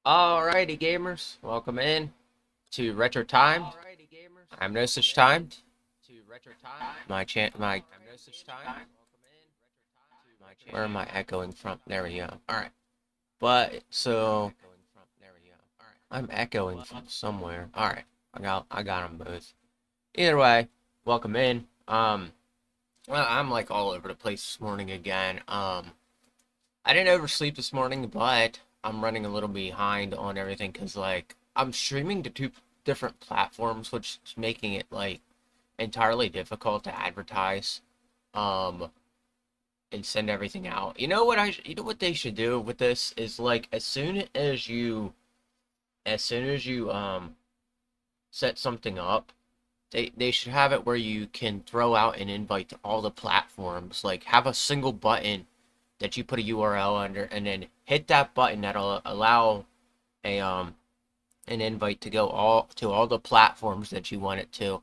Alrighty, gamers, welcome in to Retro Timed. I'm Nosaj Ttimmed. Where am I echoing from? There we go. Alright, but so I'm echoing from somewhere. Alright, I got them both. Either way, welcome in. Well, I'm like all over the place this morning again. I didn't oversleep this morning, but I'm running a little behind on everything because like I'm streaming to two different platforms, which is making it like entirely difficult to advertise, um, and send everything out. You know what they should do with this is like as soon as you set something up, they should have it where you can throw out an invite to all the platforms. Like have a single button that you put a URL under, and then hit that button that'll allow a an invite to go all the platforms that you want it to,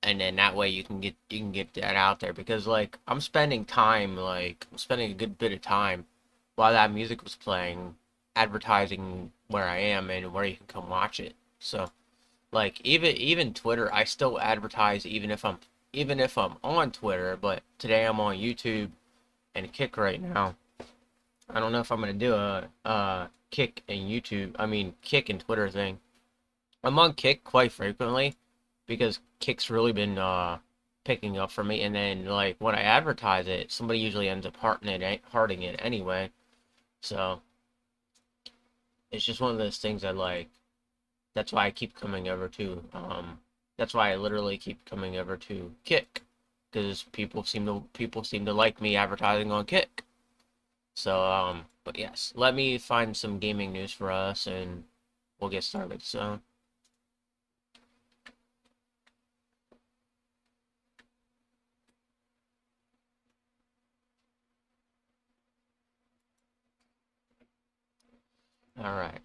and then that way you can get that out there. Because like I'm spending a good bit of time while that music was playing advertising where I am and where you can come watch it. So like even Twitter, I still advertise even if I'm on Twitter, but today I'm on YouTube and Kick right now. I don't know if I'm gonna do a Kick and YouTube. I mean Kick and Twitter thing. I'm on Kick quite frequently because Kick's really been picking up for me. And then like when I advertise it, somebody usually ends up hearting it anyway. So it's just one of those things I like. That's why I keep coming over to That's why I literally keep coming over to Kick, because people seem to like me advertising on Kick. So, but yes, let me find some gaming news for us and we'll get started. So, all right.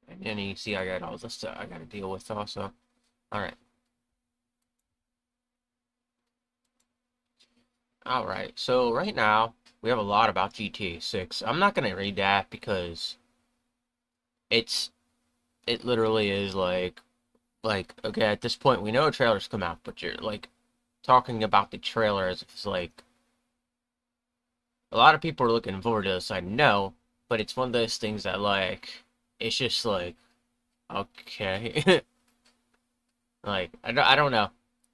And then you see I got all this stuff I got to deal with also. All right. All right. So right now we have a lot about GTA 6. I'm not going to read that because it's it literally is like okay, at this point we know a trailer's come out, but you're like talking about the trailer as if it's like a lot of people are looking forward to this. I know, but it's one of those things that like it's just like okay. Like I don't know.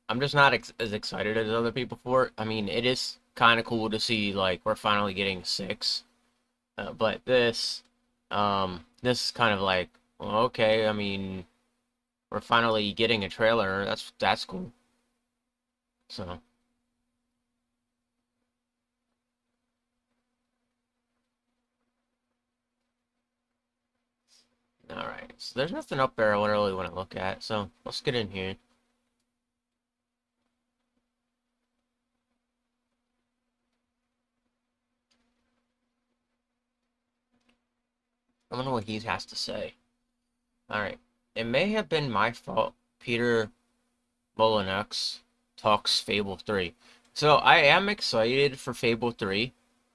I'm just not as excited as other people for it. I mean, it is kind of cool to see like we're finally getting six, but this is kind of like well, okay. I mean, we're finally getting a trailer. That's cool. So all right. So there's nothing up there I really want to look at. So let's get in here. I wonder what he has to say. All right. It may have been my fault. Peter Molyneux talks Fable 3. So I am excited for Fable 3.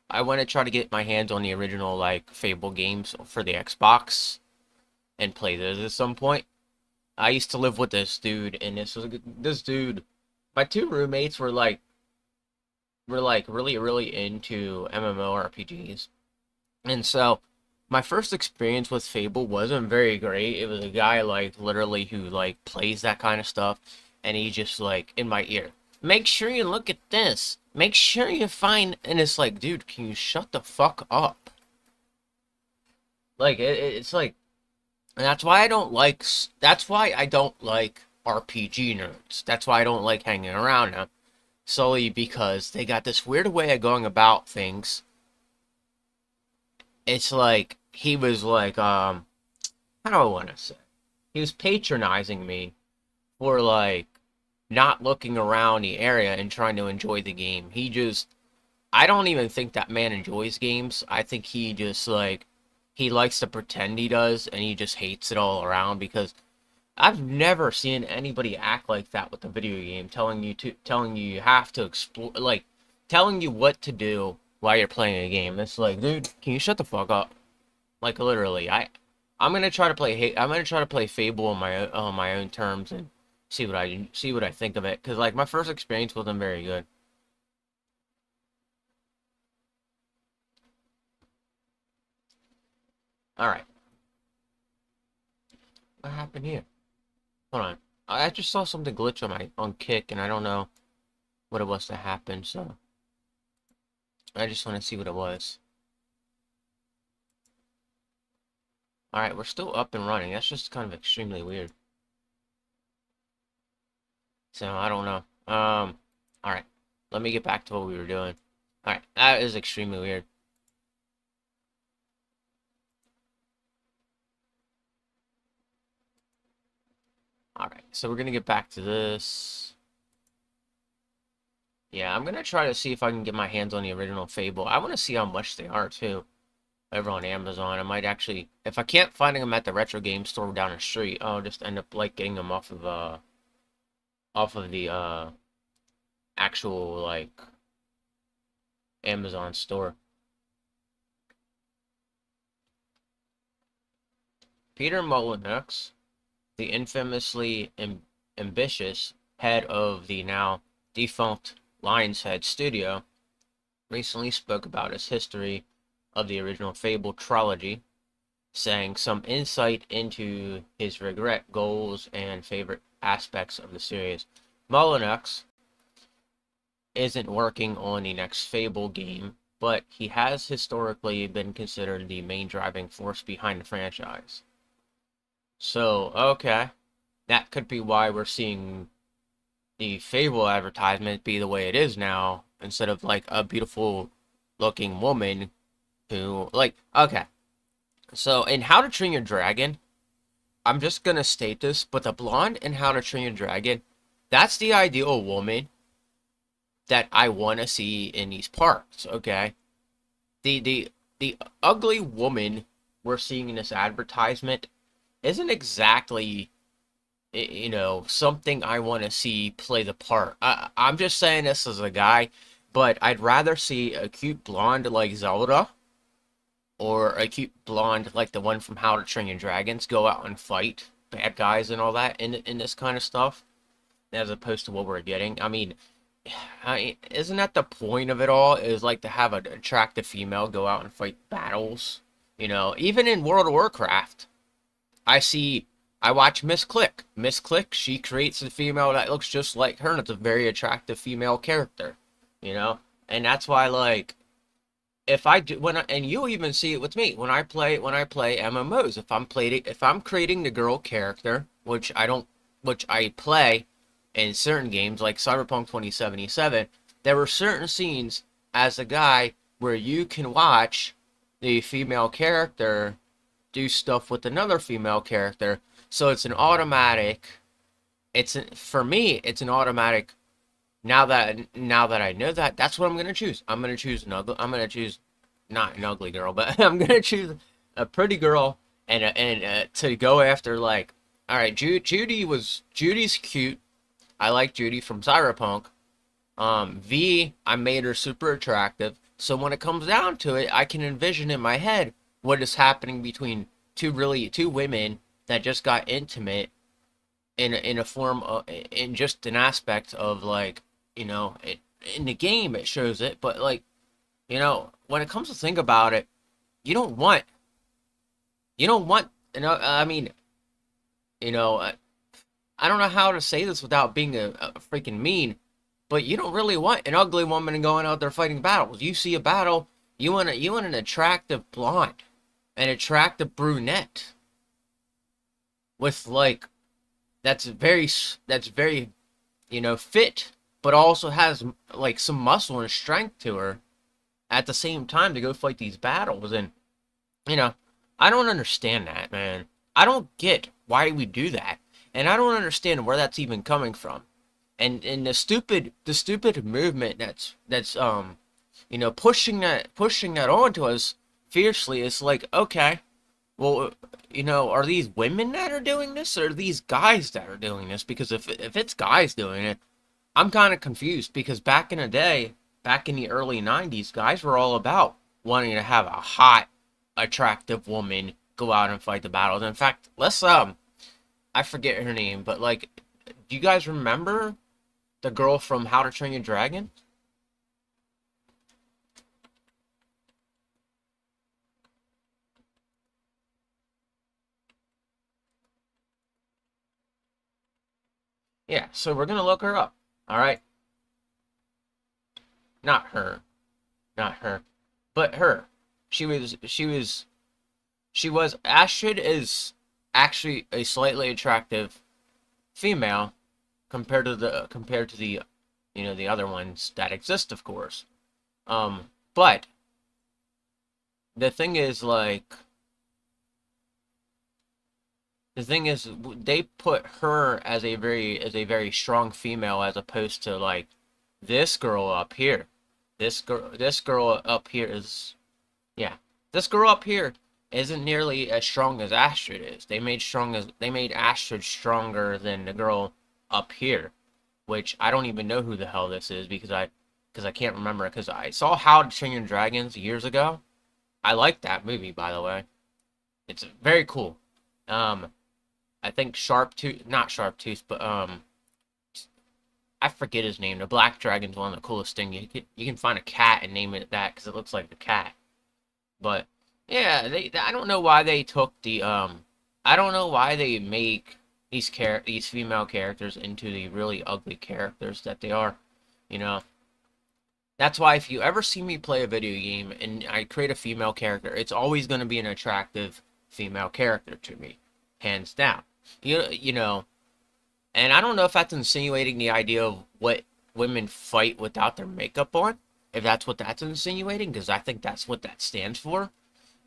I want to try to get my hands on the original like Fable games for the Xbox and play those at some point. I used to live with this dude, and this dude. My two roommates were like really into MMORPGs, and so my first experience with Fable wasn't very great. It was a guy like literally who like plays that kind of stuff, and he just like in my ear, make sure you look at this. Make sure you find, and it's like, dude, can you shut the fuck up? Like it's like, and That's why I don't like RPG nerds. That's why I don't like hanging around them. Solely because they got this weird way of going about things. It's like he was like how do I want to say? He was patronizing me for like not looking around the area and trying to enjoy the game. I don't even think that man enjoys games. I think he just like he likes to pretend he does, and he just hates it all around because I've never seen anybody act like that with a video game, telling you you have to explore, like telling you what to do while you're playing a game. It's like, dude, can you shut the fuck up? Like literally, I'm gonna try to play Fable on my own terms and see what I think of it. Cause like my first experience wasn't very good. All right, what happened here? Hold on, I just saw something glitch on Kick, and I don't know what it was that happened. So I just want to see what it was. All right, we're still up and running. That's just kind of extremely weird. So I don't know. All right, let me get back to what we were doing. All right, that is extremely weird. All right, so we're gonna get back to this. Yeah, I'm gonna try to see if I can get my hands on the original Fable. I want to see how much they are too. Over on Amazon, I might actually, if I can't find them at the retro game store down the street, I'll just end up like getting them off of the actual like Amazon store. Peter Molyneux, the infamously ambitious head of the now defunct Lionshead studio, recently spoke about his history of the original Fable trilogy, saying some insight into his regret, goals, and favorite aspects of the series. Molyneux isn't working on the next Fable game, but he has historically been considered the main driving force behind the franchise. So, okay, that could be why we're seeing the Fable advertisement be the way it is now, instead of like a beautiful looking woman who, like, okay. So, in How to Train Your Dragon, I'm just gonna state this, but the blonde in How to Train Your Dragon, that's the ideal woman that I want to see in these parks, okay? The ugly woman we're seeing in this advertisement isn't exactly, something I want to see play the part. I'm just saying this as a guy, but I'd rather see a cute blonde like Zelda or a cute blonde like the one from How to Train Your Dragons go out and fight bad guys and all that in this kind of stuff, as opposed to what we're getting. Isn't that the point of it all? Is like to have an attractive female go out and fight battles? Even in World of Warcraft, I see, I watch Miss Click. Miss Click, she creates a female that looks just like her, and it's a very attractive female character, you know? And that's why, like, if I do, and you'll even see it with me, when I play MMOs, if I'm creating the girl character, which I play in certain games, like Cyberpunk 2077, there were certain scenes as a guy where you can watch the female character do stuff with another female character. So it's an automatic. For me, it's an automatic. Now that I know that, that's what I'm gonna choose. I'm gonna choose an ugly. I'm gonna choose not an ugly girl, but I'm gonna choose a pretty girl and to go after like. All right, Judy's cute. I like Judy from Cyberpunk. V, I made her super attractive. So when it comes down to it, I can envision in my head what is happening between two women that just got intimate in a form of, in just an aspect of like, in the game it shows it, but like, when it comes to think about it, you don't want I mean, you know, uh, I don't know how to say this without being a freaking mean, but you don't really want an ugly woman going out there fighting battles. You see a battle, you want an attractive blonde, an attractive brunette with like that's very fit, but also has like some muscle and strength to her at the same time to go fight these battles. And you know, I don't understand that, man. I don't get why we do that, and I don't understand where that's even coming from. And the stupid movement that's pushing that onto us fiercely. It's like, okay, Well, are these women that are doing this, or are these guys that are doing this? Because if it's guys doing it, I'm kind of confused. Because back in the day, back in the early '90s, guys were all about wanting to have a hot, attractive woman go out and fight the battles. In fact, I forget her name, but like, do you guys remember the girl from How to Train Your Dragon? Yeah, so we're gonna look her up. All right, not her, not her, but her. She was Astrid is actually a slightly attractive female compared to the the other ones that exist, of course. But the thing is like the thing is they put her as a very strong female as opposed to like this girl up here. This girl up here is yeah. This girl up here isn't nearly as strong as Astrid is. They made Astrid stronger than the girl up here, which I don't even know who the hell this is because I can't remember because I saw How to Train Your Dragons years ago. I like that movie, by the way. It's very cool. Um, I think not Sharptooth, but I forget his name. The Black Dragon's one of the coolest things. You can find a cat and name it that because it looks like a cat. But yeah, I don't know why they took I don't know why they make these female characters into the really ugly characters that they are. You know, that's why if you ever see me play a video game and I create a female character, it's always going to be an attractive female character to me, hands down. You know, and I don't know if that's insinuating the idea of what women fight without their makeup on. If that's what that's insinuating, because I think that's what that stands for.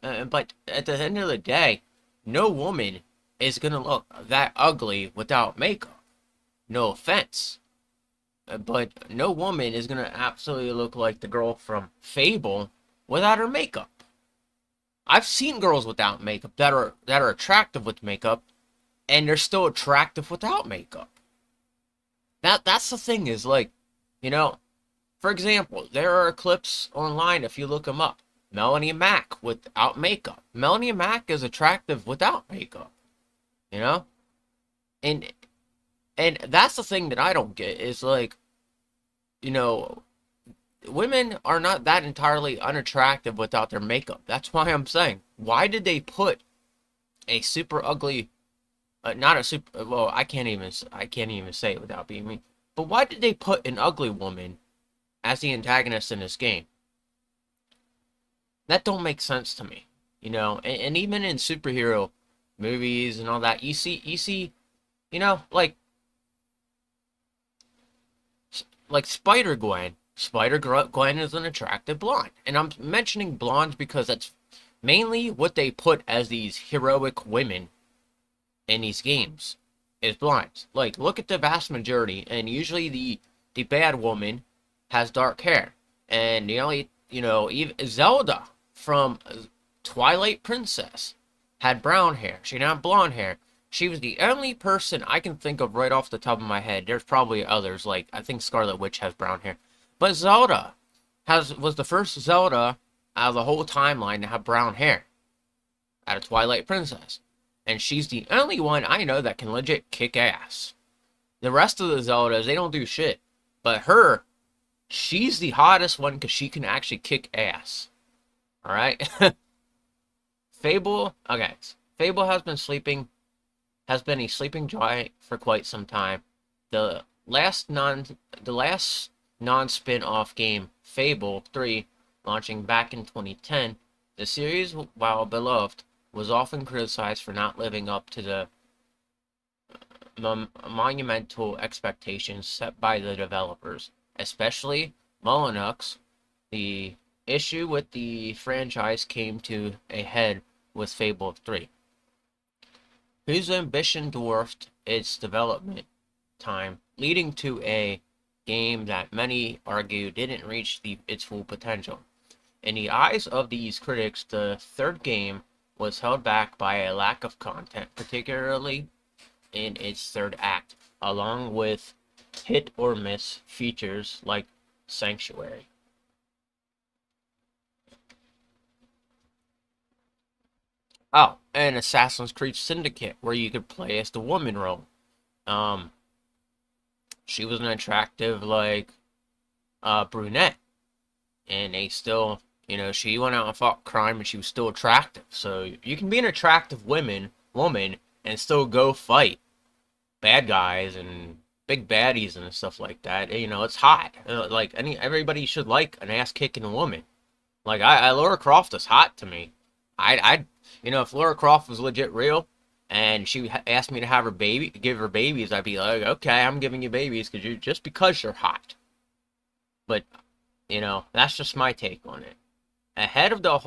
But at the end of the day, no woman is gonna look that ugly without makeup. No offense. But no woman is gonna absolutely look like the girl from Fable without her makeup. I've seen girls without makeup that are attractive with makeup, and they're still attractive without makeup. That's the thing is like, you know, for example, there are clips online if you look them up. Melanie Mack without makeup. Melanie Mack is attractive without makeup, you know? And and that's the thing that I don't get is like, you know, women are not that entirely unattractive without their makeup. That's why I'm saying, why did they put a super ugly not a super well, I can't even say it without being mean. But why did they put an ugly woman as the antagonist in this game? That don't make sense to me, and even in superhero movies and all that, you see, like Spider-Gwen. Spider-Gwen is an attractive blonde. And I'm mentioning blondes because that's mainly what they put as these heroic women in these games is blondes. Like, look at the vast majority, and usually the bad woman has dark hair. And the only, even Zelda from Twilight Princess had brown hair. She didn't have blonde hair. She was the only person I can think of right off the top of my head. There's probably others, like I think Scarlet Witch has brown hair. But Zelda was the first Zelda out of the whole timeline to have brown hair out of Twilight Princess. And she's the only one I know that can legit kick ass. The rest of the Zeldas, they don't do shit. But her, she's the hottest one because she can actually kick ass. Alright? Fable, okay. Fable has been a sleeping giant for quite some time. The last non-spin-off game, Fable 3, launching back in 2010, the series, while beloved, was often criticized for not living up to the monumental expectations set by the developers, especially Molyneux. The issue with the franchise came to a head with Fable 3, whose ambition dwarfed its development time, leading to a game that many argue didn't reach its full potential. In the eyes of these critics, the third game was held back by a lack of content, particularly in its third act, along with hit or miss features like Sanctuary. Oh, and Assassin's Creed Syndicate, where you could play as the woman role. Um, she was an attractive, like, brunette, and they still, she went out and fought crime, and she was still attractive. So you can be an attractive woman, and still go fight bad guys and big baddies and stuff like that. It's hot. Like everybody should like an ass kicking woman. Like Laura Croft is hot to me. I if Laura Croft was legit real, and she asked me to have her baby, give her babies, I'd be like, okay, I'm giving you babies because you're hot. But that's just my take on it. Ahead of the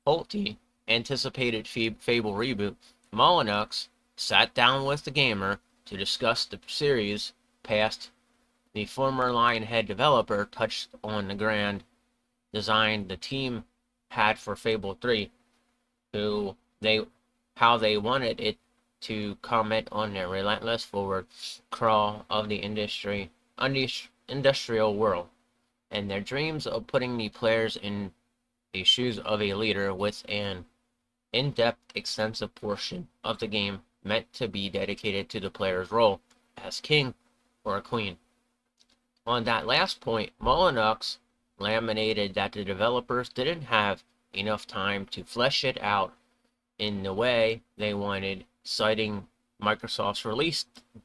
Holty anticipated Fable reboot, Molyneux sat down with the gamer to discuss the series past. The former Lionhead developer touched on the grand design the team had for Fable 3, how they wanted it to comment on their relentless forward crawl of the industrial world, and their dreams of putting the players in the shoes of a leader with an in-depth, extensive portion of the game meant to be dedicated to the player's role as king or queen. On that last point, Molyneux laminated that the developers didn't have enough time to flesh it out in the way they wanted, citing Microsoft's release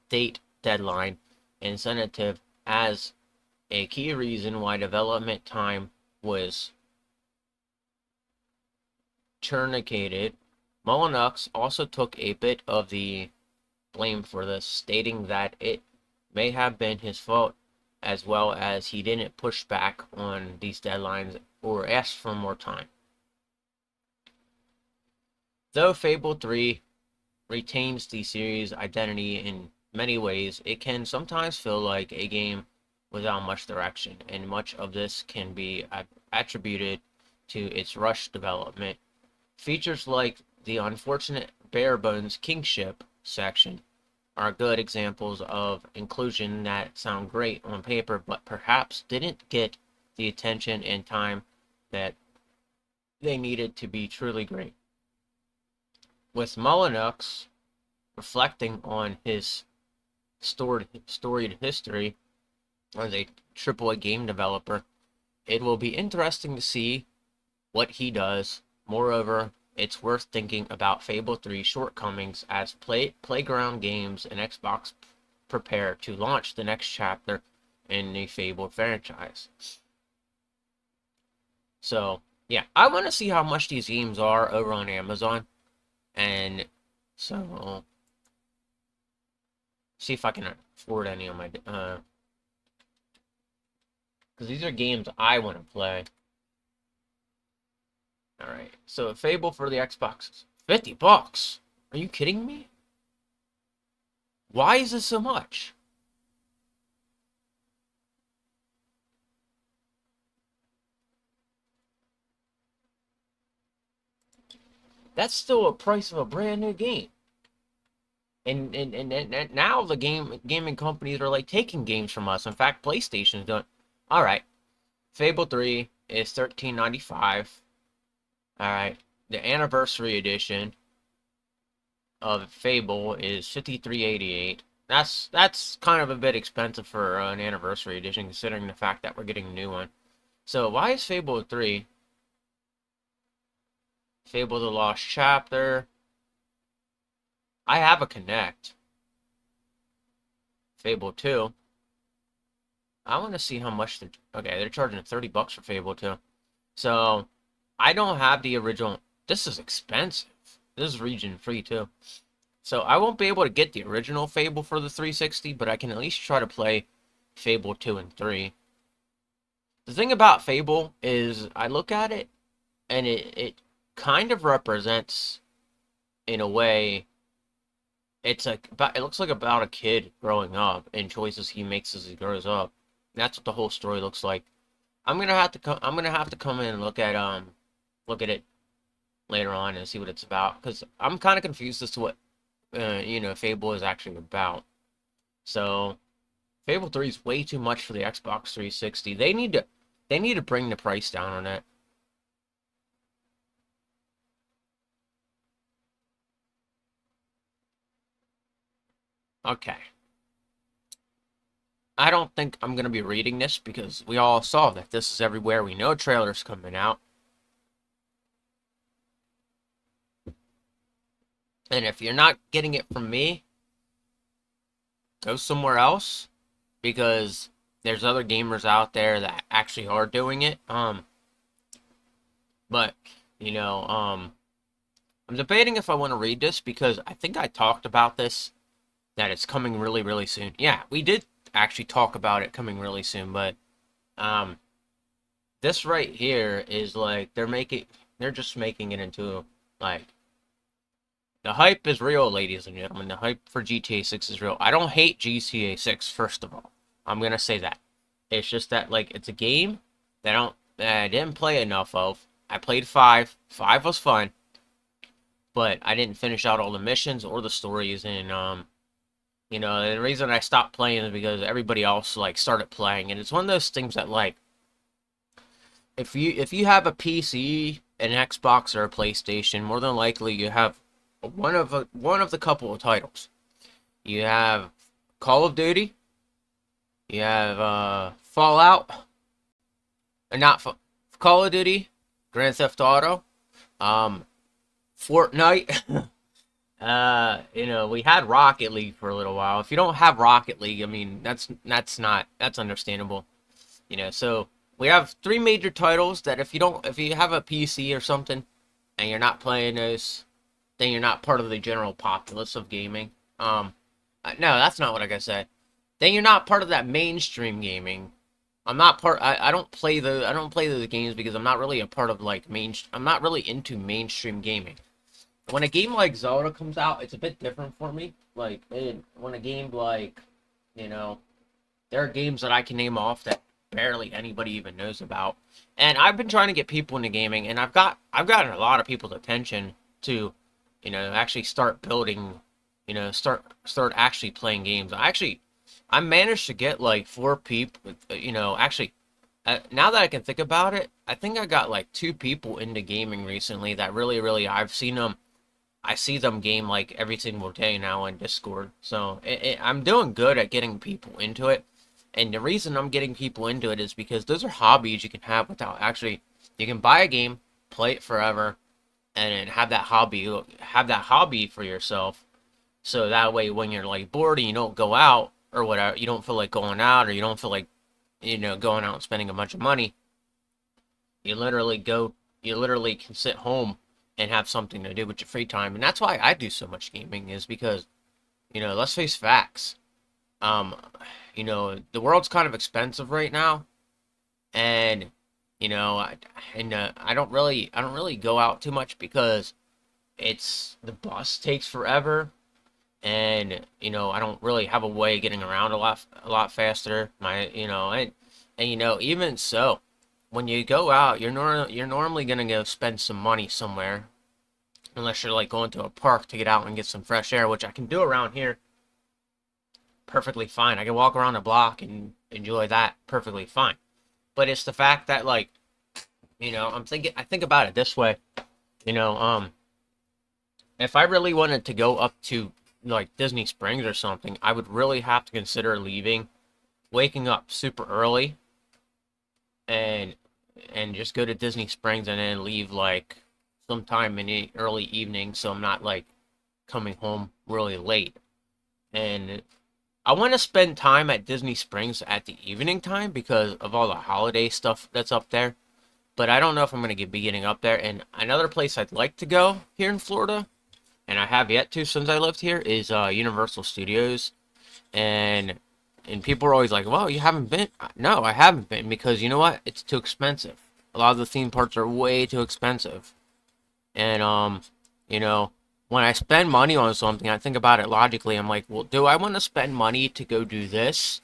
date deadline incentive as a key reason why development time was truncated. Molyneux also took a bit of the blame for this, stating that it may have been his fault, as well as he didn't push back on these deadlines or ask for more time. Though Fable 3 retains the series' identity in many ways, it can sometimes feel like a game without much direction, and much of this can be attributed to its rushed development. Features like the unfortunate bare-bones kingship section are good examples of inclusion that sound great on paper, but perhaps didn't get the attention and time that they needed to be truly great. With Molyneux reflecting on his storied history as a AAA game developer, it will be interesting to see what he does. Moreover, it's worth thinking about Fable 3's shortcomings as Playground Games and Xbox prepare to launch the next chapter in the Fable franchise. So, yeah, I want to see how much these games are over on Amazon. And so, see if I can afford any on my, because these are games I want to play. Alright, so Fable for the Xbox, $50. Are you kidding me? Why is this so much? That's still a price of a brand new game. And now the gaming companies are like taking games from us. In fact, PlayStation's done. All right, Fable 3 is $13.95. All right, the anniversary edition of Fable is $53.88. That's kind of a bit expensive for an anniversary edition, considering the fact that we're getting a new one. So why is Fable 3? Fable the Lost Chapter. I have a Connect. Fable 2. I want to see how much they're... Okay, they're charging $30 for Fable 2. So, I don't have the original... This is expensive. This is region free, too. So, I won't be able to get the original Fable for the 360, but I can at least try to play Fable 2 and 3. The thing about Fable is, I look at it, and it kind of represents, in a way, it looks like about a kid growing up and choices he makes as he grows up. That's what the whole story looks like. I'm gonna have to come in and look at it later on and see what it's about because I'm kind of confused as to what Fable is actually about. So Fable 3 is way too much for the Xbox 360. They need to bring the price down on it. Okay. I don't think I'm gonna be reading this because we all saw that this is everywhere. We know trailers coming out. And if you're not getting it from me, go somewhere else because there's other gamers out there that actually are doing it. But you know, I'm debating if I want to read this because I think I talked about this that it's coming really, really soon. Yeah, we did actually talk about it coming really soon, but um, this right here is like they're just making it into like the hype is real, ladies and gentlemen. The hype for GTA 6 is real. I don't hate GTA 6, first of all. I'm gonna say that. It's just that like it's a game that I didn't play enough of. I played 5. 5 was fun, but I didn't finish out all the missions or the stories and the reason I stopped playing is because everybody else like started playing and it's one of those things that like if you have a PC, an Xbox or a PlayStation, more than likely you have one of the couple of titles. You have Call of Duty, you have Fallout, and not Call of Duty, Grand Theft Auto, um, Fortnite. We had Rocket League for a little while. If you don't have Rocket League, I mean, that's understandable. So we have three major titles that if you have a PC or something and you're not playing those, then you're not part of the general populace of gaming. No, that's not what I gotta say. Then you're not part of that mainstream gaming. I'm not part. I don't play the games because I'm not really a part of like I'm not really into mainstream gaming. When a game like Zelda comes out, it's a bit different for me. Like when a game like, you know, there are games that I can name off that barely anybody even knows about. And I've been trying to get people into gaming, and I've gotten a lot of people's attention to, actually start building, start actually playing games. I managed to get like 4 people, actually. Now that I can think about it, I think I got like 2 people into gaming recently that really, really I've seen them. I see them game like every single day now on Discord. So I'm doing good at getting people into it. And the reason I'm getting people into it is because those are hobbies you can have without actually. You can buy a game, play it forever, and have that hobby for yourself. So that way, when you're like bored and you don't go out or whatever, you don't feel like going out or you don't feel like going out and spending a bunch of money. You literally go. You literally can sit home and have something to do with your free time, and that's why I do so much gaming is because let's face facts. Um, the world's kind of expensive right now, and I don't really go out too much because the bus takes forever, and I don't really have a way of getting around a lot faster. And even so, when you go out, you're normally gonna go spend some money somewhere, unless you're like going to a park to get out and get some fresh air, which I can do around here perfectly fine. I can walk around the block and enjoy that perfectly fine. But it's the fact that like, I think about it this way, you know, um, if I really wanted to go up to like Disney Springs or something, I would really have to consider waking up super early and just go to Disney Springs and then leave like sometime in the early evening so I'm not like coming home really late. And I want to spend time at Disney Springs at the evening time because of all the holiday stuff that's up there. But I don't know if I'm going to be getting up there. And another place I'd like to go here in Florida, and I have yet to since I lived here, is Universal Studios. And people are always like, "Well, you haven't been?" No, I haven't been because you know what? It's too expensive. A lot of the theme parks are way too expensive. And you know, when I spend money on something, I think about it logically. I'm like, well, do I want to spend money to go do this,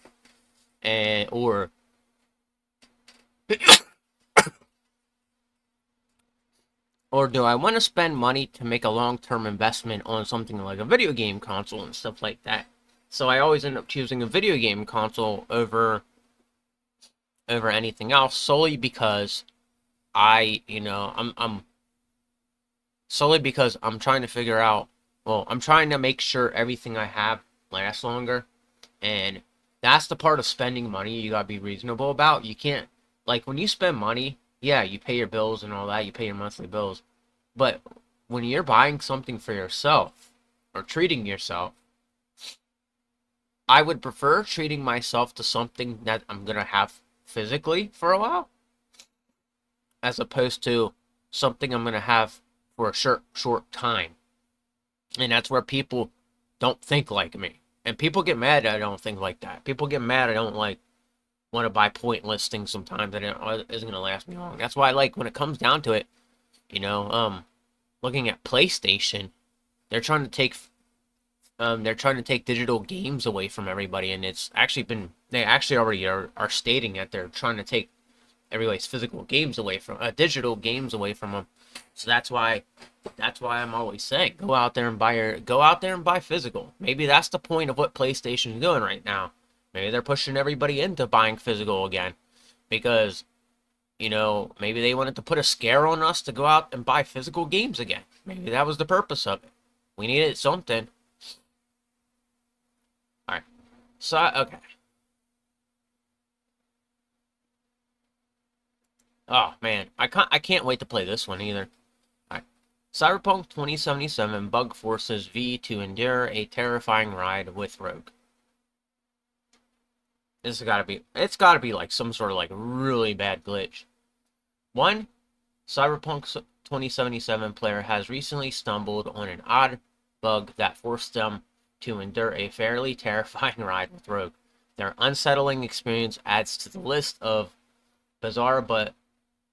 and or do I want to spend money to make a long-term investment on something like a video game console and stuff like that? So I always end up choosing a video game console over anything else, solely because I'm solely because I'm trying to figure out, well, I'm trying to make sure everything I have lasts longer. And that's the part of spending money you gotta be reasonable about. You can't, like, when you spend money, yeah, you pay your bills and all that, you pay your monthly bills. But when you're buying something for yourself or treating yourself, I would prefer treating myself to something that I'm gonna have physically for a while, as opposed to something I'm gonna have for a short time. And that's where people don't think like me. And people get mad that I don't think like that. People get mad I don't like want to buy pointless things sometimes that isn't gonna last me long. That's why, like, when it comes down to it, you know, looking at PlayStation, they're trying to take digital games away from everybody, and it's actually been they actually already are stating that they're trying to take everybody's physical games away from digital games away from them. So that's why I'm always saying go out there and buy physical. Maybe that's the point of what PlayStation is doing right now. Maybe they're pushing everybody into buying physical again because maybe they wanted to put a scare on us to go out and buy physical games again. Maybe that was the purpose of it. We needed something. All right. So okay. Oh man, I can't wait to play this one either. Alright. Cyberpunk 2077 bug forces V to endure a terrifying ride with Rogue. It's gotta be like some sort of like really bad glitch. One, Cyberpunk 2077 player has recently stumbled on an odd bug that forced them to endure a fairly terrifying ride with Rogue. Their unsettling experience adds to the list of bizarre but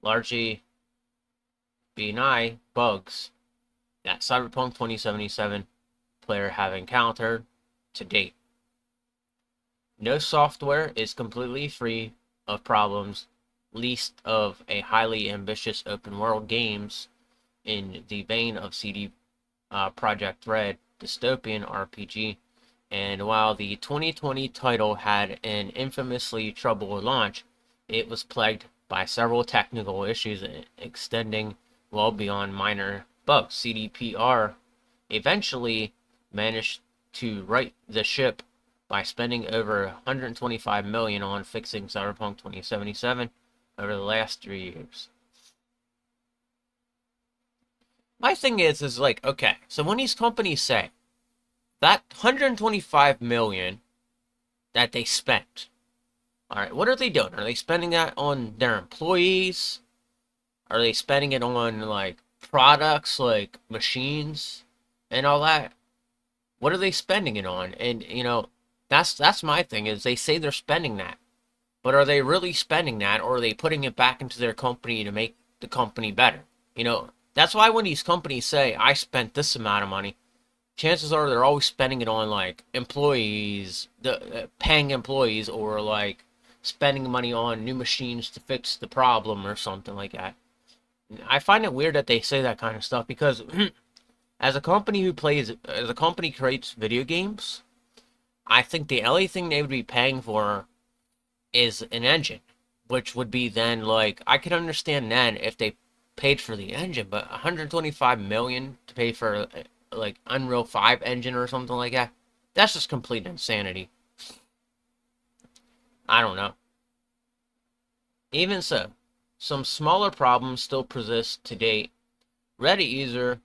largely benign bugs that Cyberpunk 2077 player have encountered to date. No software is completely free of problems, least of a highly ambitious open world games in the vein of CD Projekt Red dystopian RPG. And while the 2020 title had an infamously troubled launch, it was plagued by several technical issues extending well beyond minor bugs. CDPR eventually managed to right the ship by spending over 125 million on fixing Cyberpunk 2077 over the last 3 years. My thing is like, okay, so when these companies say that 125 million that they spent, all right, what are they doing? Are they spending that on their employees? Are they spending it on like products like machines and all that? What are they spending it on? And that's my thing is they say they're spending that. But are they really spending that, or are they putting it back into their company to make the company better? That's why when these companies say I spent this amount of money, chances are they're always spending it on like employees, the paying employees, or like spending money on new machines to fix the problem or something like that. I find it weird that they say that kind of stuff because as a company creates video games, I think the only thing they would be paying for is an engine, which would be then like I could understand then if they paid for the engine, but 125 million to pay for like Unreal 5 engine or something like that, that's just complete insanity. I don't know. Even so, some smaller problems still persist to date. Reddit user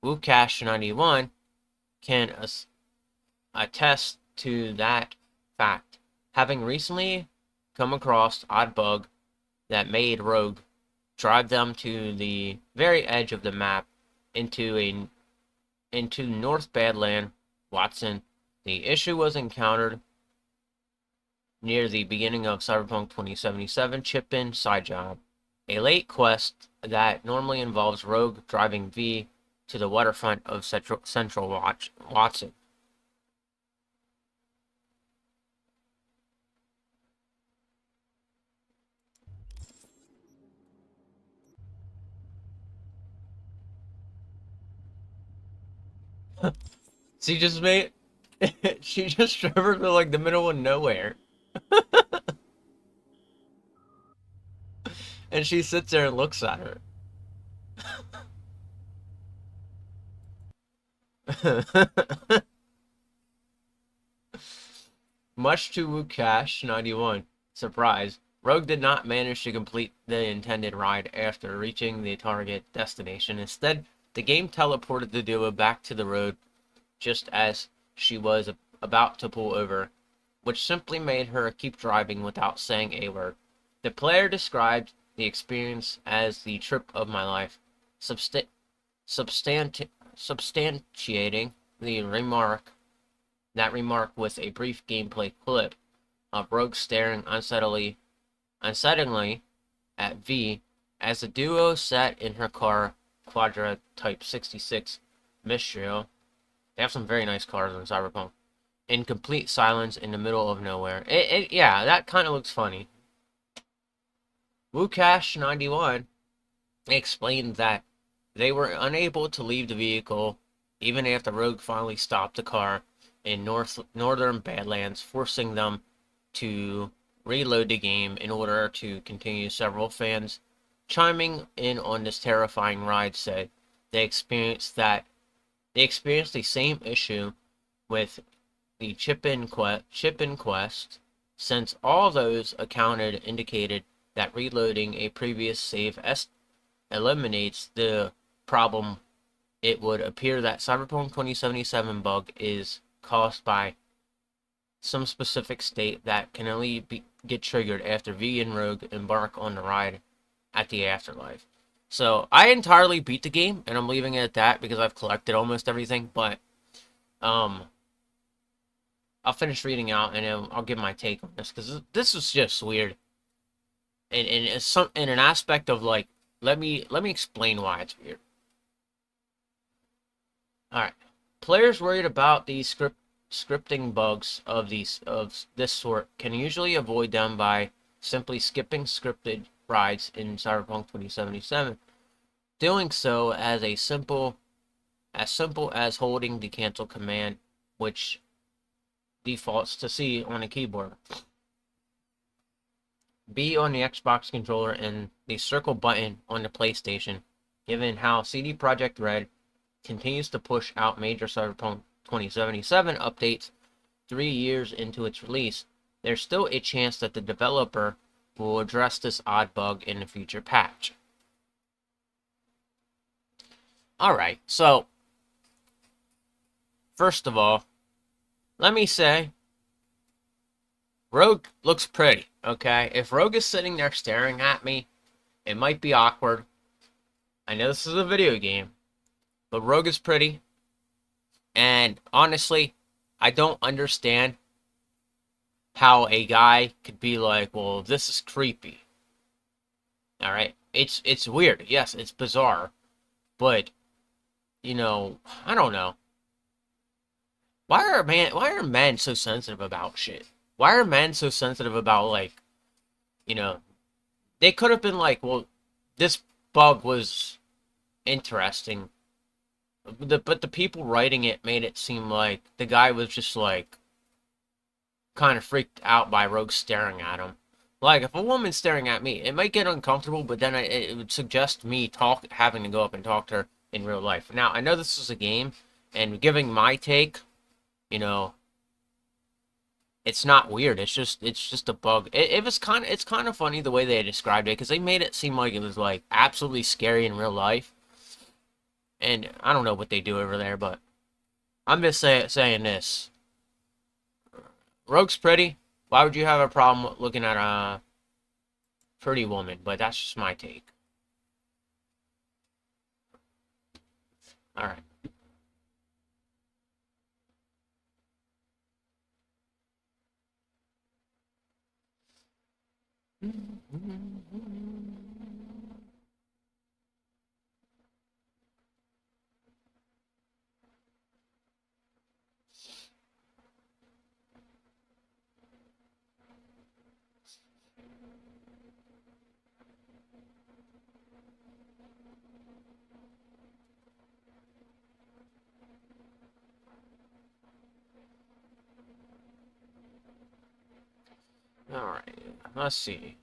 WooCash91 can attest to that fact, having recently come across odd bug that made Rogue drive them to the very edge of the map into North Badland, Watson. The issue was encountered near the beginning of Cyberpunk 2077 Chip-In side job, a late quest that normally involves Rogue driving V to the waterfront of Central Watson. She just made she just drove her to like the middle of nowhere. And she sits there and looks at her. Much to Wukash 91 surprise, Rogue did not manage to complete the intended ride after reaching the target destination. Instead, the game teleported the duo back to the road just as she was about to pull over, which simply made her keep driving without saying a word. The player described the experience as the trip of my life, substa- substantiating the remark with a brief gameplay clip of Rogue staring unsettlingly at V as the duo sat in her car Quadra Type 66 Mistral. They have some very nice cars in Cyberpunk. In complete silence in the middle of nowhere. Yeah, that kind of looks funny. Wukash91 explained that they were unable to leave the vehicle even after Rogue finally stopped the car in northern Badlands, forcing them to reload the game in order to continue. Several fans chiming in on this terrifying ride said they experienced the same issue with the chip-in quest, since all those accounted indicated that reloading a previous save eliminates the problem. It would appear that Cyberpunk 2077 bug is caused by some specific state that can only get triggered after V and Rogue embark on the ride at the afterlife. So I entirely beat the game, and I'm leaving it at that because I've collected almost everything. But um, I'll finish reading out and I'll give my take on this because this is just weird. And it's some in an aspect of like, let me explain why it's weird. All right, players worried about these scripting bugs of this sort can usually avoid them by simply skipping scripted rides in Cyberpunk 2077. Doing so as simple as holding the cancel command, which defaults to C on a keyboard, B on the Xbox controller, and the circle button on the PlayStation. Given how CD Projekt Red continues to push out major Cyberpunk 2077 updates 3 years into its release, there's still a chance that the developer will address this odd bug in a future patch. Alright, so, first of all, let me say, Rogue looks pretty, okay? If Rogue is sitting there staring at me, it might be awkward. I know this is a video game, but Rogue is pretty. And honestly, I don't understand how a guy could be like, well, this is creepy. Alright? It's weird. Yes, it's bizarre. But, I don't know. Why are men so sensitive about shit? Why are men so sensitive about like, you know, they could have been like, well, this bug was interesting. But the people writing it made it seem like the guy was just like kind of freaked out by Rogue staring at him. Like if a woman's staring at me, it might get uncomfortable, but then it would suggest me having to go up and talk to her in real life. Now I know this is a game, and giving my take, you know, it's not weird. It's just a bug. It's kind of funny the way they described it because they made it seem like it was like absolutely scary in real life. And I don't know what they do over there, but I'm just saying this. Rogue's pretty. Why would you have a problem looking at a pretty woman? But that's just my take. All right. All right, let's see.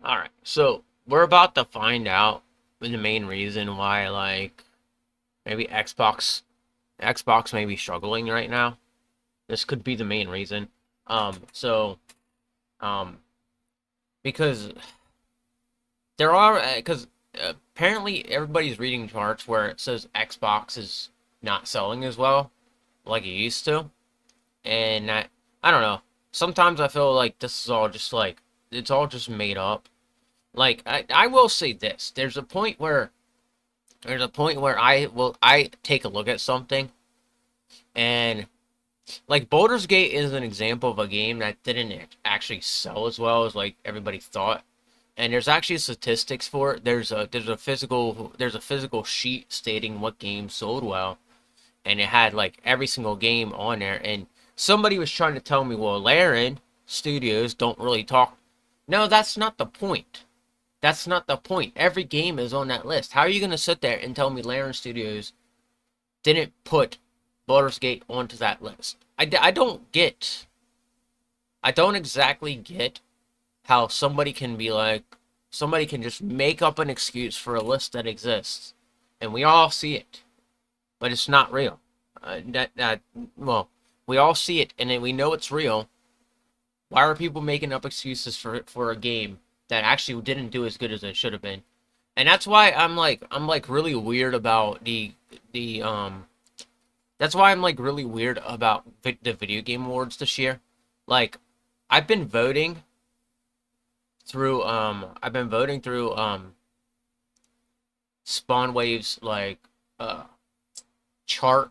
All right, so we're about to find out the main reason why, like, maybe Xbox may be struggling right now. This could be the main reason. So, um, because there are, because apparently everybody's reading charts where it says Xbox is not selling as well like it used to, and I don't know. Sometimes I feel like this is all just like it's all just made up. Like I will say this: there's a point where I take a look at something and like Baldur's Gate is an example of a game that didn't actually sell as well as like everybody thought. And there's actually statistics for it. There's a physical sheet stating what games sold well, and it had like every single game on there. And somebody was trying to tell me, well, Larian Studios don't really talk. No, that's not the point. That's not the point. Every game is on that list. How are you gonna sit there and tell me Larian Studios didn't put Baldur's Gate onto that list? I don't get. I don't exactly get how somebody can just make up an excuse for a list that exists, and we all see it, but it's not real. Well, we all see it, and then we know it's real. Why are people making up excuses for a game that actually didn't do as good as it should have been? And that's why I'm like really weird about the. That's why I'm like really weird about the video game awards this year. Like, I've been voting I've been voting through Spawn Wave's like uh chart,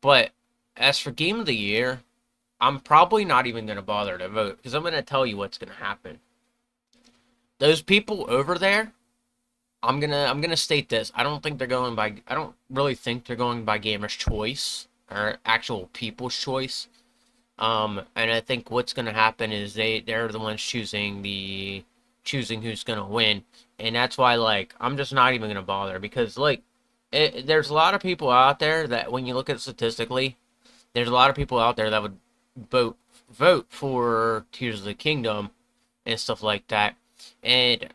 but as for game of the year, I'm probably not even gonna bother to vote because I'm gonna tell you what's gonna happen. Those people over there, I'm gonna state this. I don't really think they're going by gamers' choice or actual people's choice. And I think what's gonna happen is they're the ones choosing who's gonna win, and that's why like I'm just not even gonna bother because like there's a lot of people out there that when you look at statistically, there's a lot of people out there that would vote vote for Tears of the Kingdom and stuff like that, and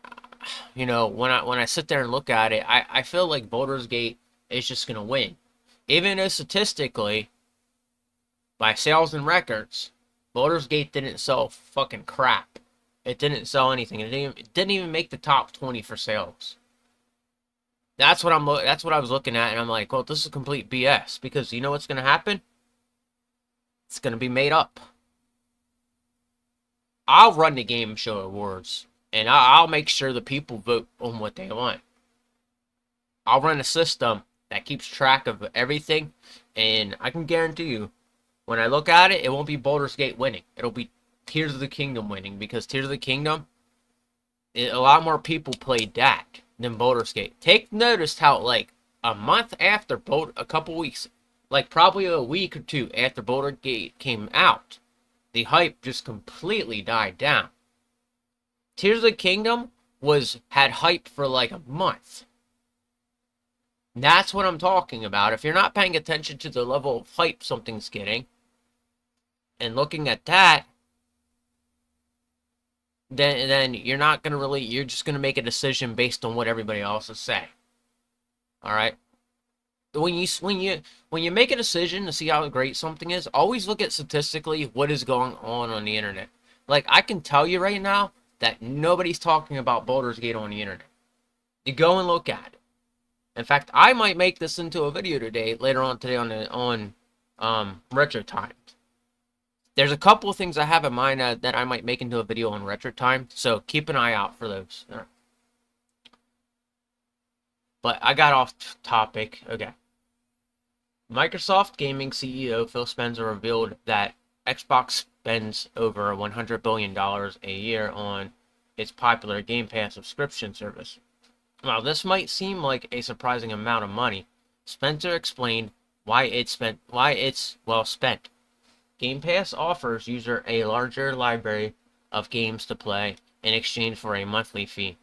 when I sit there and look at it, I feel like Baldur's Gate is just gonna win, even though statistically by sales and records, Baldur's Gate didn't sell fucking crap. It didn't sell anything. It didn't even make the top 20 for sales. That's what I was looking at, and I'm like, well, this is complete BS because you know what's gonna happen? It's gonna be made up. I'll run the game show awards, and I'll make sure the people vote on what they want. I'll run a system that keeps track of everything, and I can guarantee you, when I look at it, it won't be Baldur's Gate winning. It'll be Tears of the Kingdom winning because Tears of the Kingdom, a lot more people played that than Baldur's Gate. Take notice how like a month after a couple weeks, like probably a week or two after Baldur's Gate came out, the hype just completely died down. Tears of the Kingdom had hype for like a month. That's what I'm talking about. If you're not paying attention to the level of hype something's getting, and looking at that, then you're just gonna make a decision based on what everybody else is saying. All right. When you make a decision to see how great something is, always look at statistically what is going on the internet. Like I can tell you right now that nobody's talking about Baldur's Gate on the internet. You go and look at it. In fact, I might make this into a video later on today on Retro Time. There's a couple of things I have in mind that I might make into a video on Retro Time, so keep an eye out for those. But I got off topic. Okay. Microsoft Gaming CEO Phil Spencer revealed that Xbox spends over $100 billion a year on its popular Game Pass subscription service. While this might seem like a surprising amount of money, Spencer explained why it's well spent. Game Pass offers user a larger library of games to play in exchange for a monthly fee.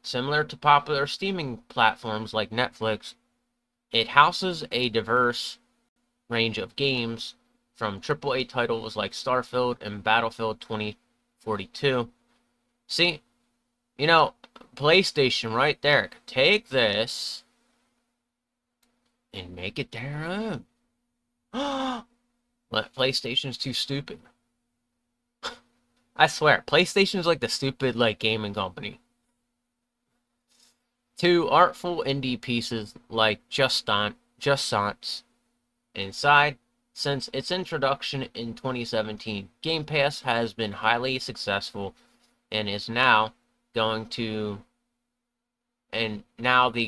Similar to popular streaming platforms like Netflix, it houses a diverse range of games from AAA titles like Starfield and Battlefield 2042. See, PlayStation right there could take this and make it their own. But PlayStation's too stupid. I swear, PlayStation's like the stupid gaming company. Two artful indie pieces like Just Dance inside. Since its introduction in 2017, Game Pass has been highly successful and is now the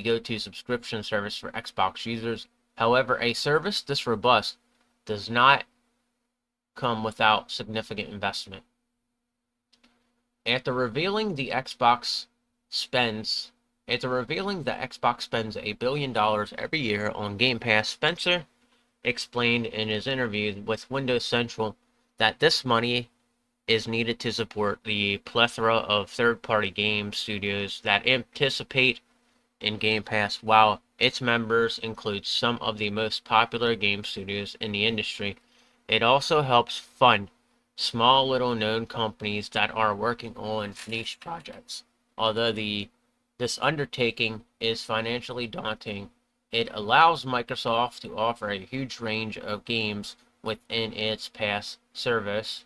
go-to subscription service for Xbox users. However, a service this robust does not come without significant investment. After revealing that Xbox spends $1 billion every year on Game Pass, Spencer explained in his interview with Windows Central that this money is needed to support the plethora of third-party game studios that participate in Game Pass, while its members include some of the most popular game studios in the industry. It also helps fund small, little-known companies that are working on niche projects. Although this undertaking is financially daunting, it allows Microsoft to offer a huge range of games within its Pass service,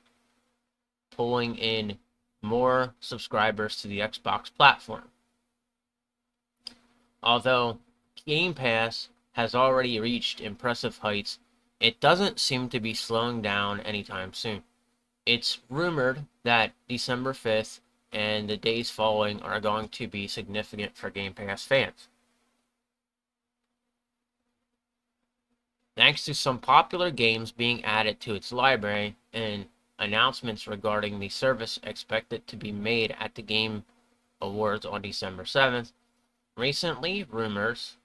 pulling in more subscribers to the Xbox platform. Although Game Pass has already reached impressive heights, it doesn't seem to be slowing down anytime soon. It's rumored that December 5th and the days following are going to be significant for Game Pass fans. Thanks to some popular games being added to its library and announcements regarding the service expected to be made at the Game Awards on December 7th, recently rumors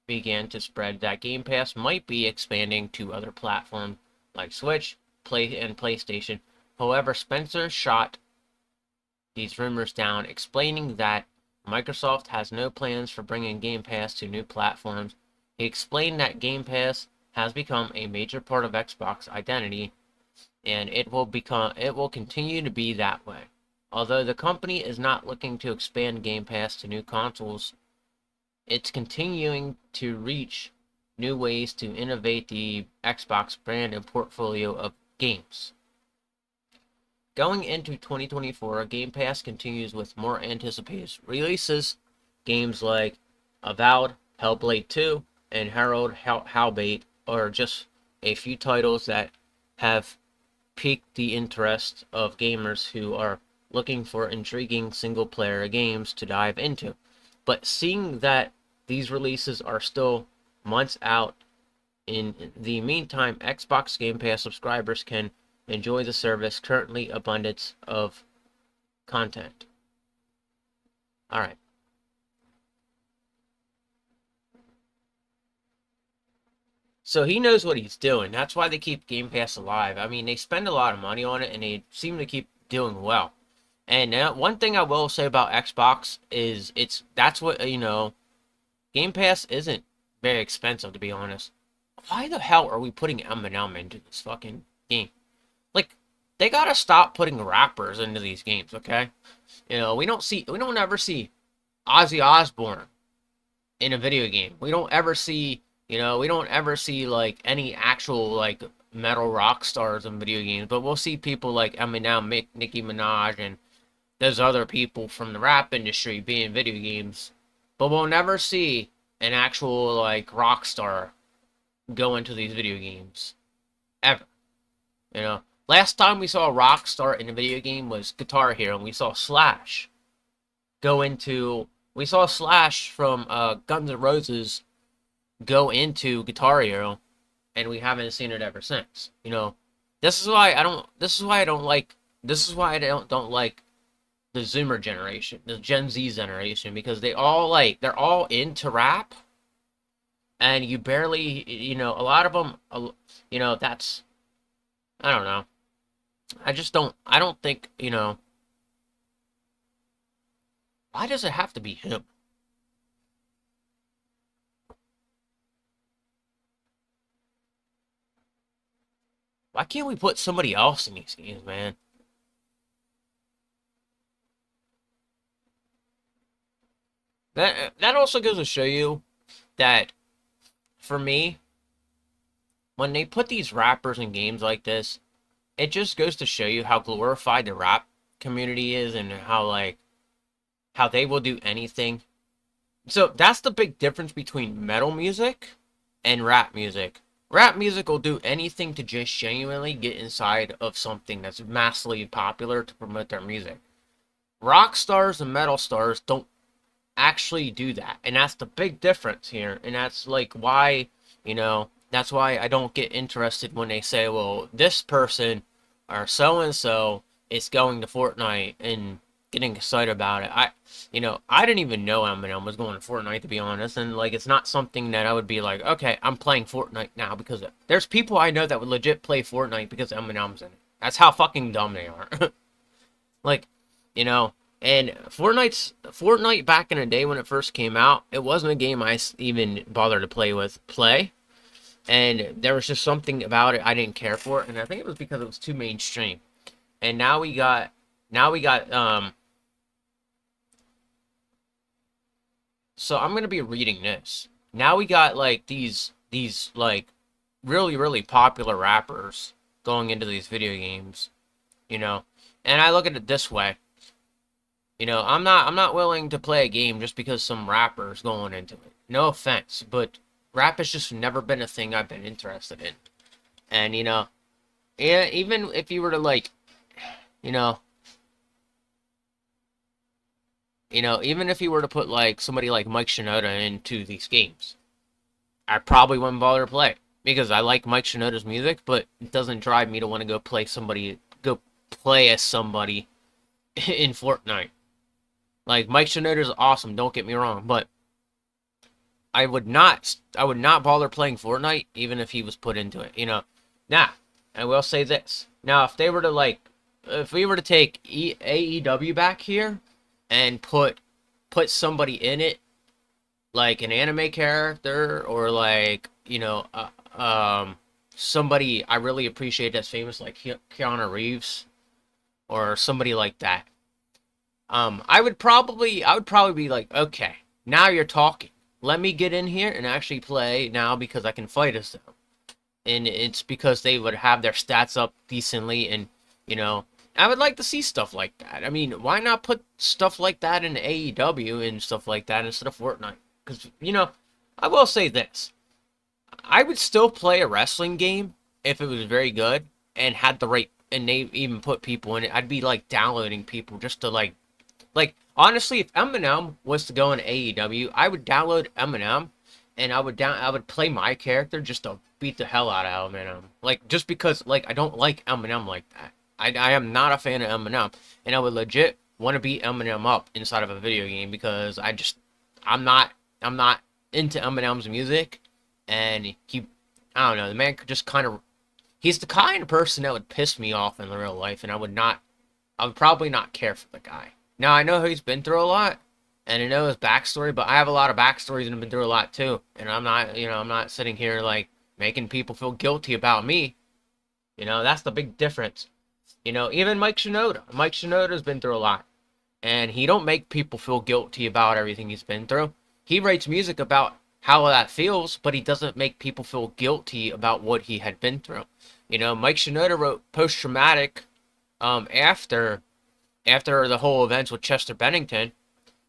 began to spread that Game Pass might be expanding to other platforms like Switch, and PlayStation. However, Spencer shot these rumors down, explaining that Microsoft has no plans for bringing Game Pass to new platforms. He explained that Game Pass has become a major part of Xbox identity, and it will continue to be that way. Although the company is not looking to expand Game Pass to new consoles, it's continuing to reach new ways to innovate the Xbox brand and portfolio of games. Going into 2024, Game Pass continues with more anticipated releases. Games like Avowed, Hellblade 2, and Harold Halbate are just a few titles that have piqued the interest of gamers who are looking for intriguing single-player games to dive into. But seeing that these releases are still months out, in the meantime, Xbox Game Pass subscribers can enjoy the service currently abundance of content. Alright. So he knows what he's doing. That's why they keep Game Pass alive. I mean, they spend a lot of money on it, and they seem to keep doing well. And one thing I will say about Xbox is that's what, Game Pass isn't very expensive, to be honest. Why the hell are we putting Eminem into this fucking game? Like, they gotta stop putting rappers into these games, okay? We don't ever see Ozzy Osbourne in a video game. We don't ever see any actual metal rock stars in video games, but we'll see people like Eminem, Nicki Minaj, and those other people from the rap industry be in video games. But we'll never see an actual rock star go into these video games ever. Last time we saw a rock star in a video game was Guitar Hero, and we saw Slash from Guns N' Roses go into Guitar Hero, and we haven't seen it ever since. This is why I don't like the Zoomer generation, the Gen Z generation, because they all like they're all into rap, and you barely, a lot of them, that's I don't know. I don't think, why does it have to be him? Why can't we put somebody else in these games, man? That also goes to show you that for me, when they put these rappers in games like this, it just goes to show you how glorified the rap community is and how like how they will do anything. So that's the big difference between metal music and rap music. Rap music will do anything to just genuinely get inside of something that's massively popular to promote their music. Rock stars and metal stars don't actually do that. And that's the big difference here. And that's like why, that's why I don't get interested when they say, well, this person or so and so is going to Fortnite and getting excited about it. I didn't even know Eminem was going to Fortnite, to be honest. And like, it's not something that I would be like, okay, I'm playing Fortnite now, because there's people I know that would legit play Fortnite because Eminem's in it. That's how fucking dumb they are. Like, you know, and Fortnite back in the day when it first came out, it wasn't a game I even bothered to play, and there was just something about it I didn't care for, and I think it was because it was too mainstream. And now we got. So I'm gonna be reading this. Now we got like these like really really popular rappers going into these video games, you know. And I look at it this way. I'm not willing to play a game just because some rapper's going into it. No offense, but rap has just never been a thing I've been interested in. And yeah, even if you were to like, you know, even if you were to put like somebody like Mike Shinoda into these games, I probably wouldn't bother to play because I like Mike Shinoda's music, but it doesn't drive me to want to go play as somebody in Fortnite. Like Mike Shinoda is awesome, don't get me wrong, but I would not bother playing Fortnite even if he was put into it. Now, I will say this. Now, if we were to take AEW back here and put somebody in it, like an anime character or like, somebody I really appreciate that's famous like Keanu Reeves or somebody like that. I would probably be like, okay, now you're talking. Let me get in here and actually play now because I can fight as them. And it's because they would have their stats up decently, and I would like to see stuff like that. I mean, why not put stuff like that in AEW and stuff like that instead of Fortnite? Because I will say this: I would still play a wrestling game if it was very good and had the right, and they even put people in it. I'd be like downloading people just to like, honestly, if Eminem was to go in AEW, I would download Eminem, and I would play my character just to beat the hell out of Eminem. Like, just because, like, I don't like Eminem like that. I am not a fan of Eminem, and I would legit want to beat Eminem up inside of a video game because I'm not into Eminem's music, and I don't know, the man could just kind of, he's the kind of person that would piss me off in real life, and I would probably not care for the guy. Now, I know he's been through a lot, and I know his backstory, but I have a lot of backstories and have been through a lot too. And I'm not sitting here, like, making people feel guilty about me. That's the big difference. Even Mike Shinoda. Mike Shinoda's been through a lot. And he don't make people feel guilty about everything he's been through. He writes music about how that feels, but he doesn't make people feel guilty about what he had been through. Mike Shinoda wrote Post-Traumatic after the whole events with Chester Bennington,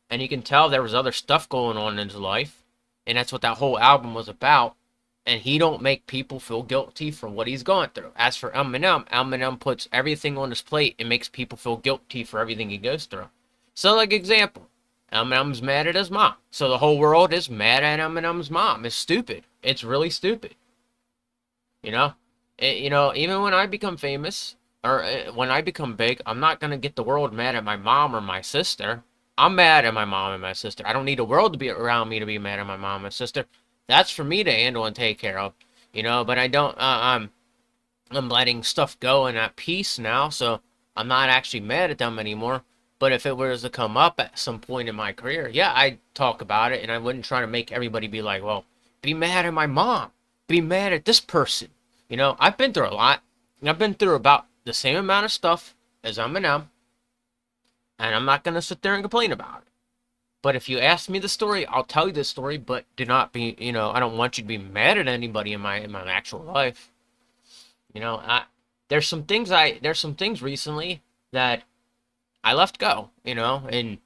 and you can tell there was other stuff going on in his life, and that's what that whole album was about. And he don't make people feel guilty for what he's going through. As for Eminem, Eminem puts everything on his plate and makes people feel guilty for everything he goes through. So, like, example, Eminem's mad at his mom, so the whole world is mad at Eminem's mom. It's stupid. It's really stupid. Even when I become famous, or when I become big, I'm not gonna get the world mad at my mom or my sister. I'm mad at my mom and my sister. I don't need the world to be around me to be mad at my mom and sister. That's for me to handle and take care of, But I don't. I'm letting stuff go and at peace now, so I'm not actually mad at them anymore. But if it was to come up at some point in my career, yeah, I'd talk about it, and I wouldn't try to make everybody be like, well, be mad at my mom, be mad at this person. I've been through a lot, and I've been through about the same amount of stuff as Eminem, and I'm not gonna sit there and complain about it. But if you ask me the story, I'll tell you the story, but do not be, I don't want you to be mad at anybody in my actual life. You know, I there's some things recently that I left go, and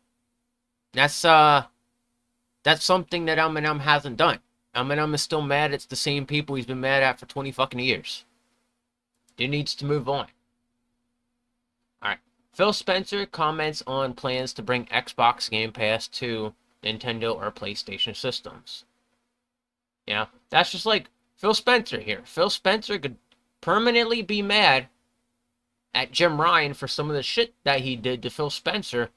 that's that's something that Eminem hasn't done. Eminem is still mad at the same people he's been mad at for 20 fucking years. Dude needs to move on. Alright. Phil Spencer comments on plans to bring Xbox Game Pass to Nintendo or PlayStation systems. Yeah, that's just like Phil Spencer here. Phil Spencer could permanently be mad at Jim Ryan for some of the shit that he did to Phil Spencer,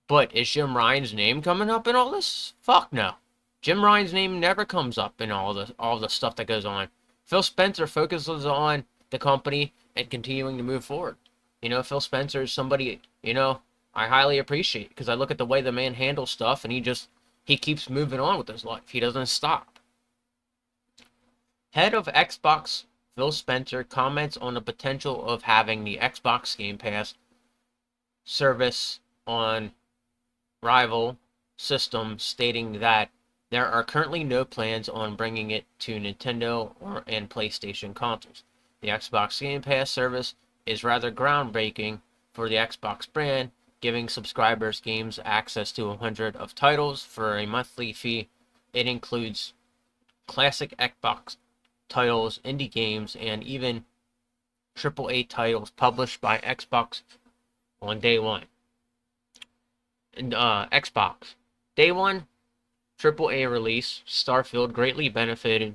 but is Jim Ryan's name coming up in all this? Fuck no. Jim Ryan's name never comes up in all the stuff that goes on. Phil Spencer focuses on the company and continuing to move forward. Phil Spencer is somebody, I highly appreciate, because I look at the way the man handles stuff, and he keeps moving on with his life. He doesn't stop. Head of Xbox Phil Spencer comments on the potential of having the Xbox Game Pass service on rival systems, stating that there are currently no plans on bringing it to Nintendo and PlayStation consoles. The Xbox Game Pass service is rather groundbreaking for the Xbox brand, giving subscribers games access to 100 of titles for a monthly fee. It includes classic Xbox titles, indie games, and even AAA titles published by Xbox on day one. Xbox. Day one AAA release, Starfield greatly benefited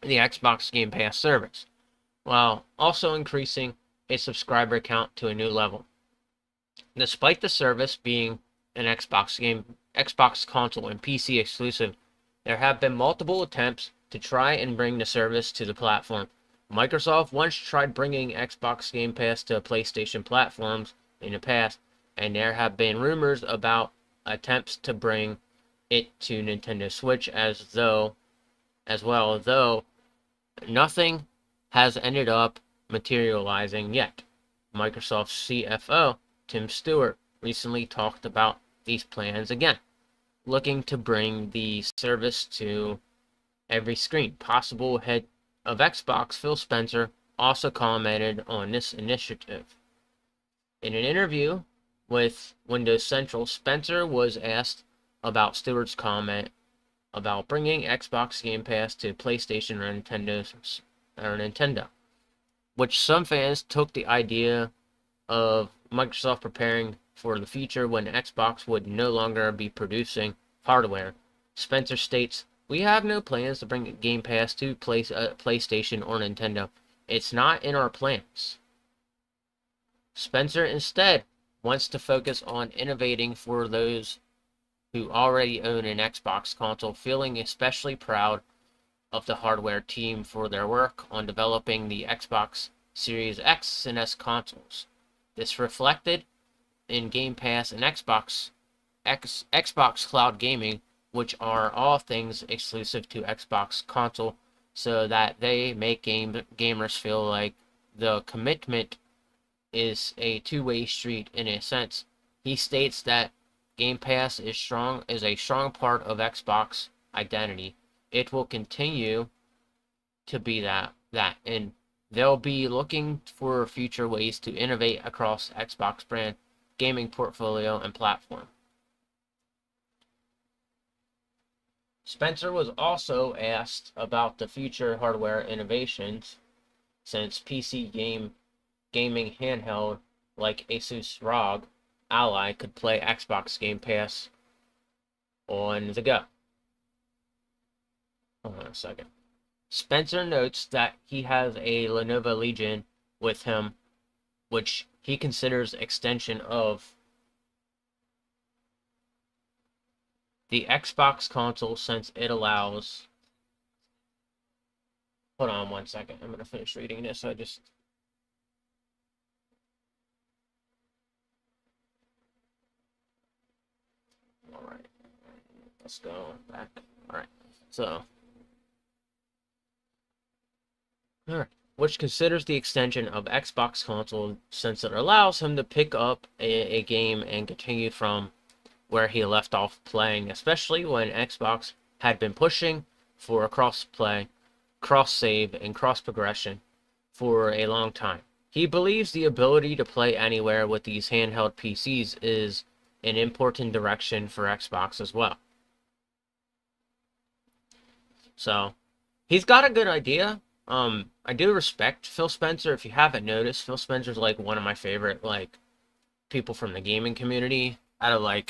the Xbox Game Pass service, while also increasing its subscriber count to a new level. Despite the service being an Xbox console and PC exclusive, there have been multiple attempts to try and bring the service to the platform. Microsoft once tried bringing Xbox Game Pass to PlayStation platforms in the past, and there have been rumors about attempts to bring it to Nintendo Switch as well, though nothing has ended up materializing yet. Microsoft CFO Tim Stewart recently talked about these plans again, looking to bring the service to every screen possible. Head of Xbox Phil Spencer also commented on this initiative. In an interview with Windows Central, Spencer was asked about Stewart's comment about bringing Xbox Game Pass to PlayStation or Nintendo, which some fans took the idea of Microsoft preparing for the future when Xbox would no longer be producing hardware. Spencer states, "We have no plans to bring Game Pass to PlayStation or Nintendo. It's not in our plans." Spencer instead wants to focus on innovating for those who already own an Xbox console, feeling especially proud of the hardware team for their work on developing the Xbox Series X and S consoles. This reflected in Game Pass and Xbox Cloud Gaming, which are all things exclusive to Xbox console, so that they make gamers feel like the commitment is a two-way street in a sense. He states that Game Pass is a strong part of Xbox identity. It will continue to be that, and they'll be looking for future ways to innovate across Xbox brand, gaming portfolio, and platform. Spencer was also asked about the future hardware innovations, since PC gaming handheld like Asus ROG Ally could play Xbox Game Pass on the go. Hold on a second. Spencer notes that he has a Lenovo Legion with him which he considers extension of the Xbox console since it allows. Hold on one second. I'm gonna finish reading this. I just. All right. Let's go back. All right. So. All right. Which considers the extension of Xbox console since it allows him to pick up a game and continue from where he left off playing, especially when Xbox had been pushing for cross-play, cross-save, and cross-progression for a long time. He believes the ability to play anywhere with these handheld PCs is an important direction for Xbox as well. So, he's got a good idea. I do respect Phil Spencer. If you haven't noticed, Phil Spencer's like one of my favorite people from the gaming community. Out of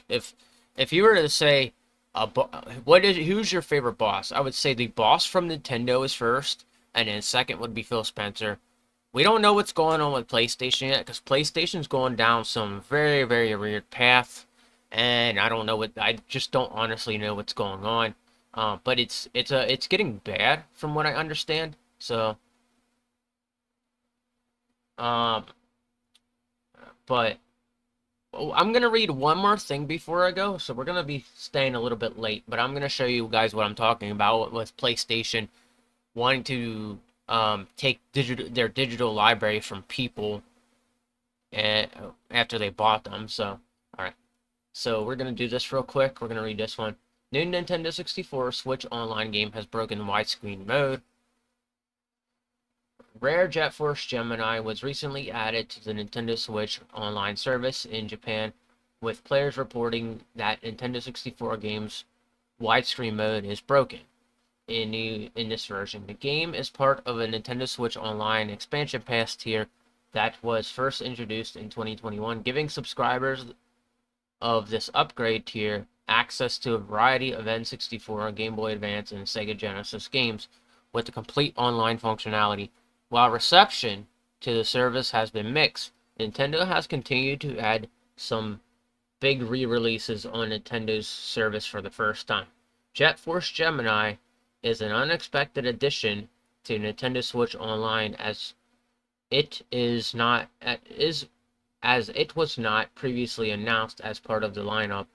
if you were to say who's your favorite boss? I would say the boss from Nintendo is first, and then second would be Phil Spencer. We don't know what's going on with PlayStation yet, because PlayStation's going down some very, very weird path, and I just don't honestly know what's going on. But it's getting bad from what I understand. So, um, but I'm gonna read one more thing before I go. So we're gonna be staying a little bit late, but I'm gonna show you guys what I'm talking about with PlayStation wanting to take their digital library from people and after they bought them. So, all right. So we're gonna do this real quick. We're gonna read this one. New Nintendo 64 Switch Online game has broken widescreen mode. Rare Jet Force Gemini was recently added to the Nintendo Switch Online service in Japan, with players reporting that Nintendo 64 game's widescreen mode is broken. In this version, the game is part of a Nintendo Switch Online expansion pass tier that was first introduced in 2021, giving subscribers of this upgrade tier access to a variety of N64, Game Boy Advance, and Sega Genesis games with the complete online functionality. While reception to the service has been mixed, Nintendo has continued to add some big re-releases on Nintendo's service for the first time. Jet Force Gemini is an unexpected addition to Nintendo Switch Online as it was not previously announced as part of the lineup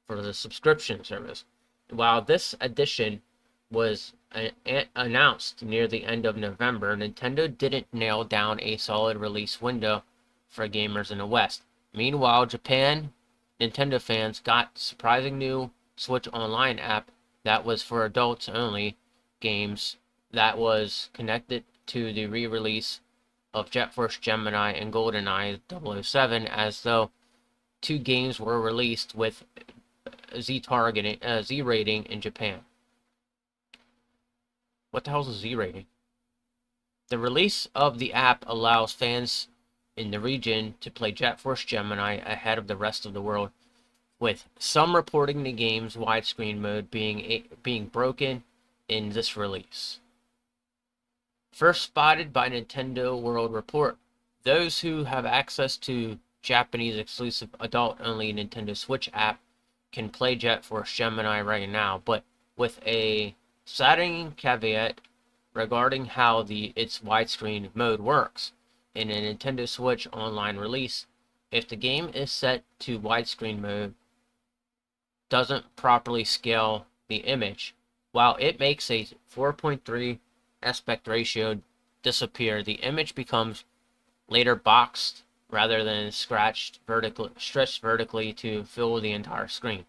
for the subscription service. While this addition was announced near the end of November, Nintendo didn't nail down a solid release window for gamers in the West. Meanwhile, Japan Nintendo fans got surprising new Switch Online app that was for adults only games that was connected to the re-release of Jet Force Gemini and GoldenEye 007, as though two games were released with Z rating in Japan. What the hell is a Z rating? The release of the app allows fans in the region to play Jet Force Gemini ahead of the rest of the world, with some reporting the game's widescreen mode being broken in this release. First spotted by Nintendo World Report, those who have access to Japanese exclusive adult-only Nintendo Switch app can play Jet Force Gemini right now, but with a saddening caveat regarding how its widescreen mode works. In a Nintendo Switch Online release, if the game is set to widescreen mode, doesn't properly scale the image, while it makes a 4.3 aspect ratio disappear, the image becomes later boxed rather than stretched vertically to fill the entire screen.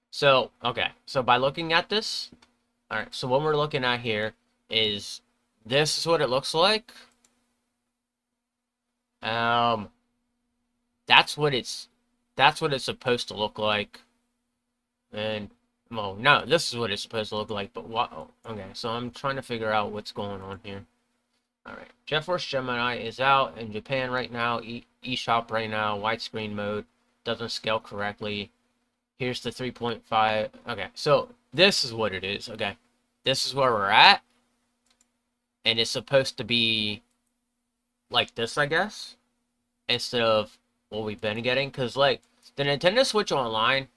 So, okay, so by looking at this, alright, so what we're looking at here is this is what it looks like. That's what it's supposed to look like. And well, no, this is what it's supposed to look like, but what? Oh, okay, so I'm trying to figure out what's going on here. Alright, Jet Force Gemini is out in Japan right now, eShop right now, widescreen mode, doesn't scale correctly. Here's the 3.5. Okay, so this is what it is. Okay, this is where we're at, and it's supposed to be like this, I guess, instead of what we've been getting. Because, like, the Nintendo Switch Online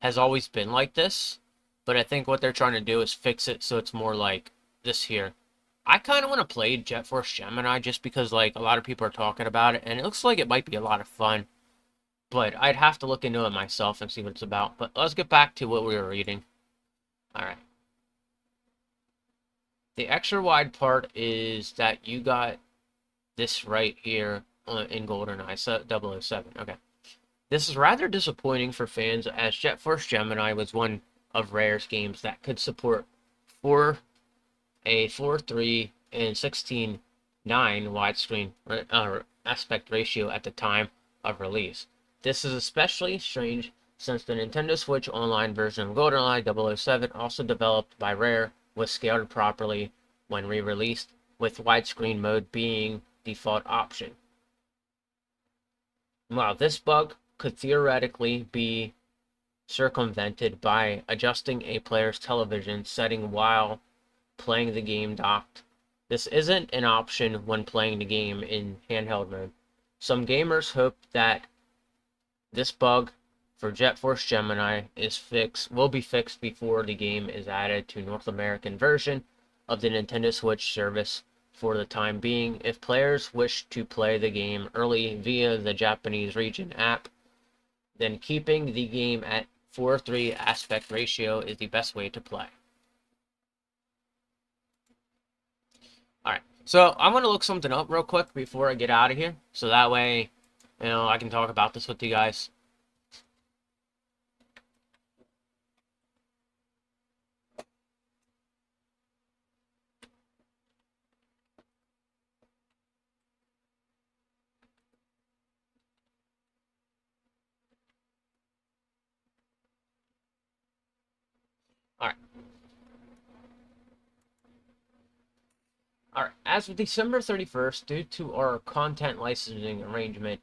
has always been like this, but I think what they're trying to do is fix it so it's more like this here. I kind of want to play Jet Force Gemini just because, like, a lot of people are talking about it, and it looks like it might be a lot of fun. But I'd have to look into it myself and see what it's about. But let's get back to what we were reading. Alright. The extra wide part is that you got this right here in GoldenEye 007. Okay. This is rather disappointing for fans, as Jet Force Gemini was one of Rare's games that could support 4:3 and 16:9 widescreen aspect ratio at the time of release. This is especially strange since the Nintendo Switch Online version of GoldenEye 007, also developed by Rare, was scaled properly when re-released, with widescreen mode being default option. While this bug could theoretically be circumvented by adjusting a player's television setting while playing the game docked, this isn't an option when playing the game in handheld mode. Some gamers hope that this bug for Jet Force Gemini will be fixed before the game is added to North American version of the Nintendo Switch service. For the time being, if players wish to play the game early via the Japanese region app, then keeping the game at 4:3 aspect ratio is the best way to play. Alright, so I'm going to look something up real quick before I get out of here, so that way, I can talk about this with you guys. Alright. Alright, as of December 31st, due to our content licensing arrangement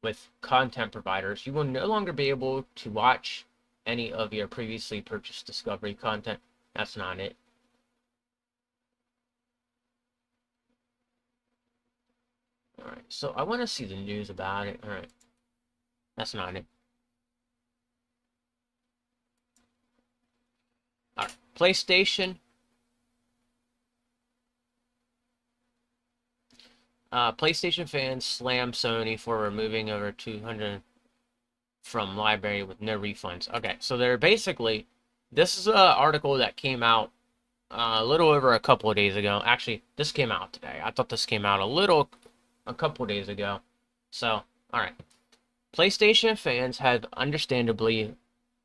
with content providers, you will no longer be able to watch any of your previously purchased Discovery content. That's not it. Alright, so I want to see the news about it. Alright, that's not it. Alright, PlayStation. PlayStation fans slam Sony for removing over 200 from library with no refunds. Okay, so they're basically, this is an article that came out a little over a couple of days ago. Actually, this came out today. I thought this came out a couple of days ago. So, alright. PlayStation fans have understandably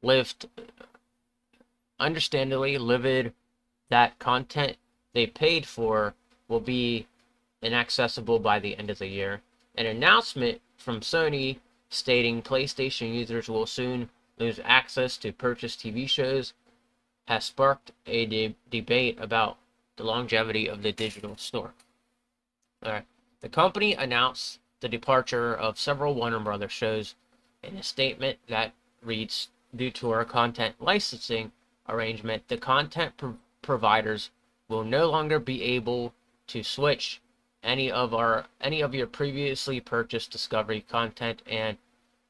livid that content they paid for will be inaccessible by the end of the year. An announcement from Sony stating PlayStation users will soon lose access to purchased TV shows has sparked a debate about the longevity of the digital store. Alright. The company announced the departure of several Warner Brothers shows in a statement that reads, due to our content licensing arrangement, the content providers will no longer be able to switch any of your previously purchased Discovery content, and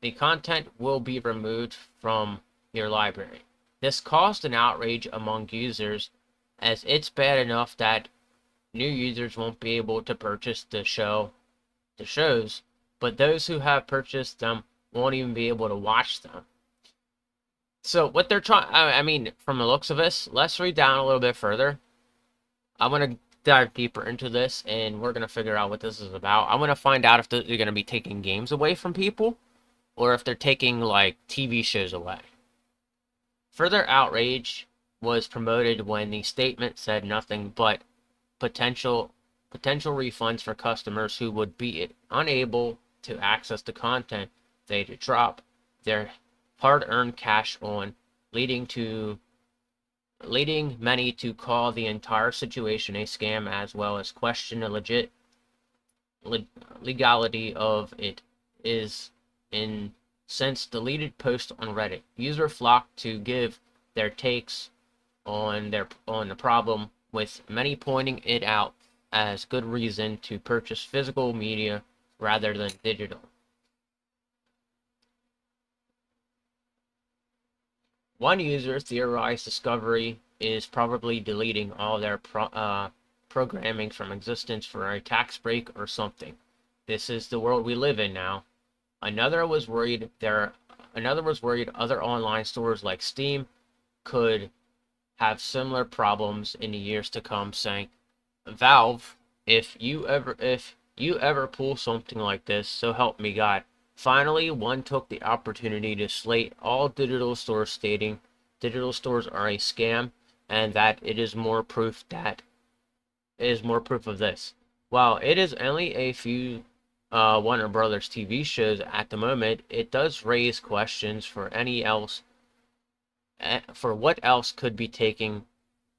the content will be removed from your library. This caused an outrage among users, as it's bad enough that new users won't be able to purchase the shows, but those who have purchased them won't even be able to watch them. So what they're trying, I mean, from the looks of this, let's read down a little bit further. I want to dive deeper into this, and we're going to figure out what this is about. I want to find out if they're going to be taking games away from people, or if they're taking, like, TV shows away. Further outrage was promoted when the statement said nothing but potential refunds for customers who would be unable to access the content they drop their hard-earned cash on, leading many to call the entire situation a scam, as well as question the legality of it. Is in since deleted post on Reddit, users flocked to give their takes on the problem, with many pointing it out as good reason to purchase physical media rather than digital. One user theorized Discovery is probably deleting all their programming from existence for a tax break or something. This is the world we live in now. Another was worried other online stores like Steam could have similar problems in the years to come, saying, Valve, if you ever pull something like this, so help me God. Finally, one took the opportunity to slate all digital stores, stating digital stores are a scam and that it is more proof of this. While it is only a few Warner Brothers TV shows at the moment, it does raise questions for what else could be taken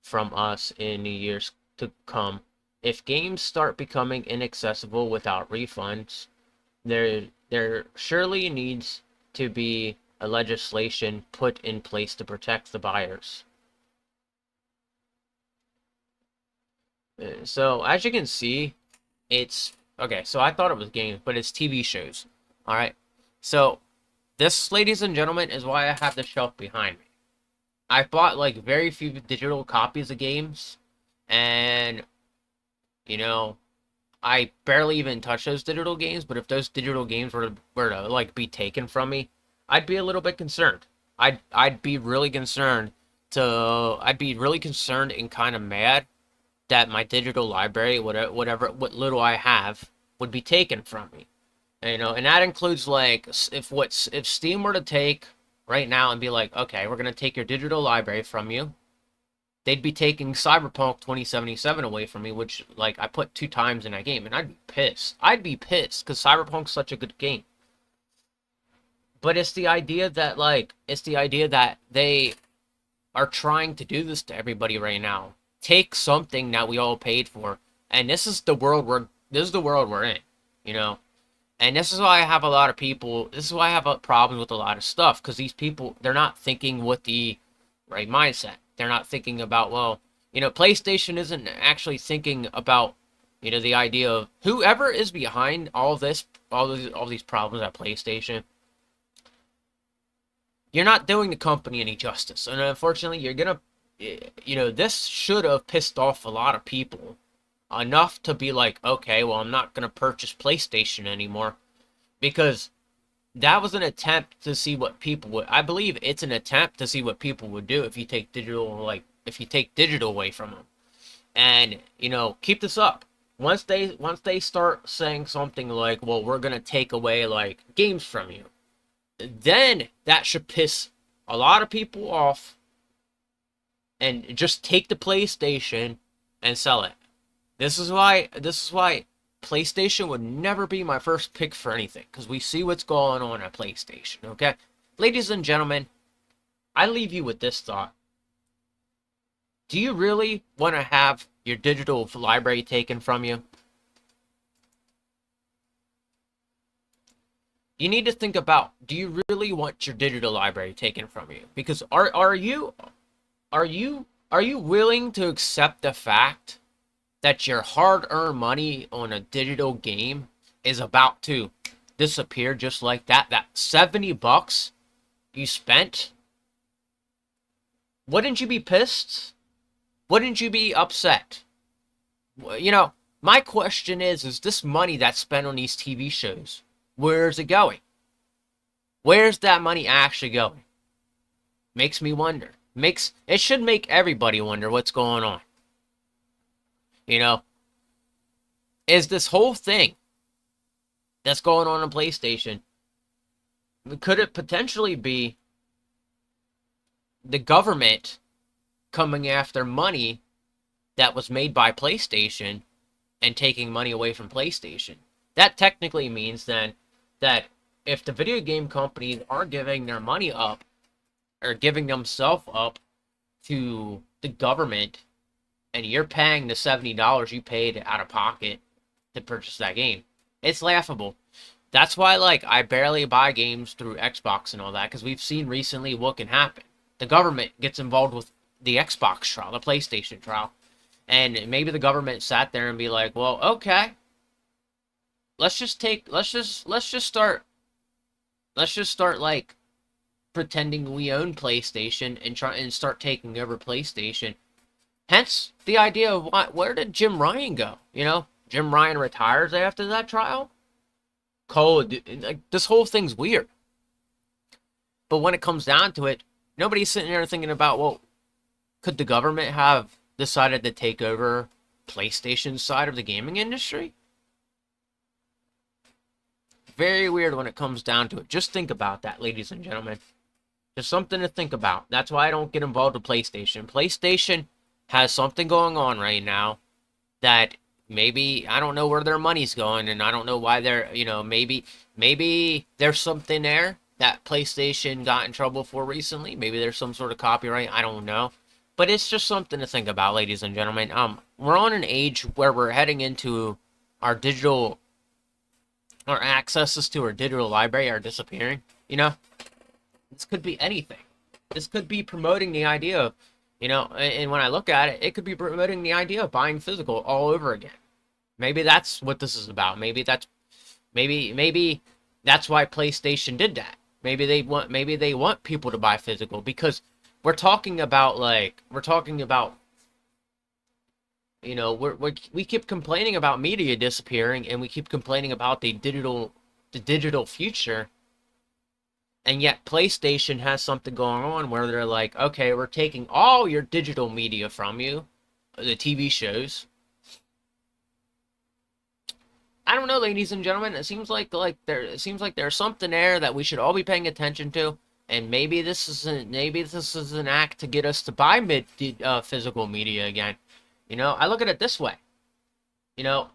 from us in the years to come. If games start becoming inaccessible without refunds, there surely needs to be a legislation put in place to protect the buyers. So as you can see, it's okay. So I thought it was games, but it's TV shows. All right. So this, ladies and gentlemen, is why I have the shelf behind me. I bought like very few digital copies of games, and you know, I barely even touch those digital games. But if those digital games were to like be taken from me, I'd be a little bit concerned. I'd be really concerned I'd be really concerned and kind of mad that my digital library, what little I have, would be taken from me. And that includes like if Steam were to take right now and be like, okay, we're gonna take your digital library from you, they'd be taking Cyberpunk 2077 away from me, which like I put 2 times in that game, and I'd be pissed. I'd be pissed because Cyberpunk's such a good game. But it's the idea that they are trying to do this to everybody right now. Take something that we all paid for, and this is the world we're in, you know. And this is why I have a lot of people. This is why I have a problem with a lot of stuff, because these people, they're not thinking with the right mindset. They're not thinking about, well, PlayStation isn't actually thinking about, the idea of whoever is behind all these problems at PlayStation. You're not doing the company any justice, and unfortunately, you're gonna, this should have pissed off a lot of people enough to be like, okay, well, I'm not gonna purchase PlayStation anymore, because that was an attempt to see what people would. I believe it's an attempt to see what people would do if you take digital away from them, and keep this up. Once they start saying something like, well, we're gonna take away like games from you, then that should piss a lot of people off, and just take the PlayStation and sell it. This is why PlayStation would never be my first pick for anything, because we see what's going on at PlayStation, okay? Ladies and gentlemen, I leave you with this thought. Do you really want to have your digital library taken from you? You need to think about, do you really want your digital library taken from you? Because are you willing to accept the fact that your hard-earned money on a digital game is about to disappear just like that? That $70 you spent? Wouldn't you be pissed? Wouldn't you be upset? My question is this money that's spent on these TV shows, where's it going? Where's that money actually going? Makes me wonder. It should make everybody wonder what's going on. Is this whole thing that's going on PlayStation, could it potentially be the government coming after money that was made by PlayStation and taking money away from PlayStation? That technically means then that if the video game companies are giving their money up, or giving themselves up to the government, and you're paying the $70 you paid out of pocket to purchase that game, it's laughable. That's why, I barely buy games through Xbox and all that, because we've seen recently what can happen. The government gets involved with the Xbox trial, the PlayStation trial, and maybe the government sat there and be like, well, okay, let's just start like pretending we own PlayStation and try and start taking over PlayStation. Hence the idea of where did Jim Ryan go? You know, Jim Ryan retires after that trial. Cold. Like, this whole thing's weird. But when it comes down to it, nobody's sitting there thinking about, well, could the government have decided to take over PlayStation's side of the gaming industry? Very weird when it comes down to it. Just think about that, ladies and gentlemen. Just something to think about. That's why I don't get involved with PlayStation. PlayStation has something going on right now that maybe I don't know where their money's going, and I don't know why they're, maybe there's something there that PlayStation got in trouble for recently. Maybe there's some sort of copyright. I don't know. But it's just something to think about, ladies and gentlemen. We're on an age where we're heading into our our accesses to our digital library are disappearing. This could be anything. This could be promoting the idea of, and when I look at it, it could be promoting the idea of buying physical all over again. Maybe that's what this is about. Maybe that's why PlayStation did that. Maybe they want people to buy physical, because we're talking about we keep complaining about media disappearing, and we keep complaining about the digital future. And yet PlayStation has something going on where they're like, okay, we're taking all your digital media from you, the TV shows. I don't know, ladies and gentlemen. It seems like there's something there that we should all be paying attention to. And maybe this is an act to get us to buy physical media again. I look at it this way. I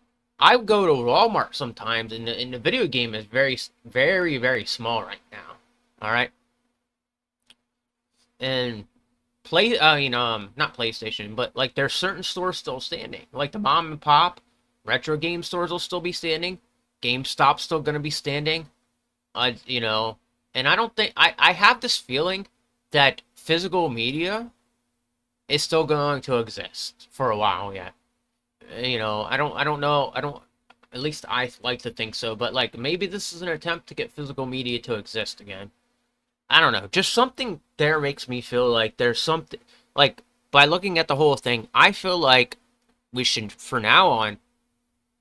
go to Walmart sometimes, and the video game is very, very, very small right now. All right, and not PlayStation, but like there's certain stores still standing, like the mom and pop retro game stores will still be standing. GameStop's still gonna be standing. And I don't think I have this feeling that physical media is still going to exist for a while yet. I don't know. At least I like to think so, but like maybe this is an attempt to get physical media to exist again. I don't know. Just something there makes me feel like there's something, like, by looking at the whole thing, I feel like we should, for now on,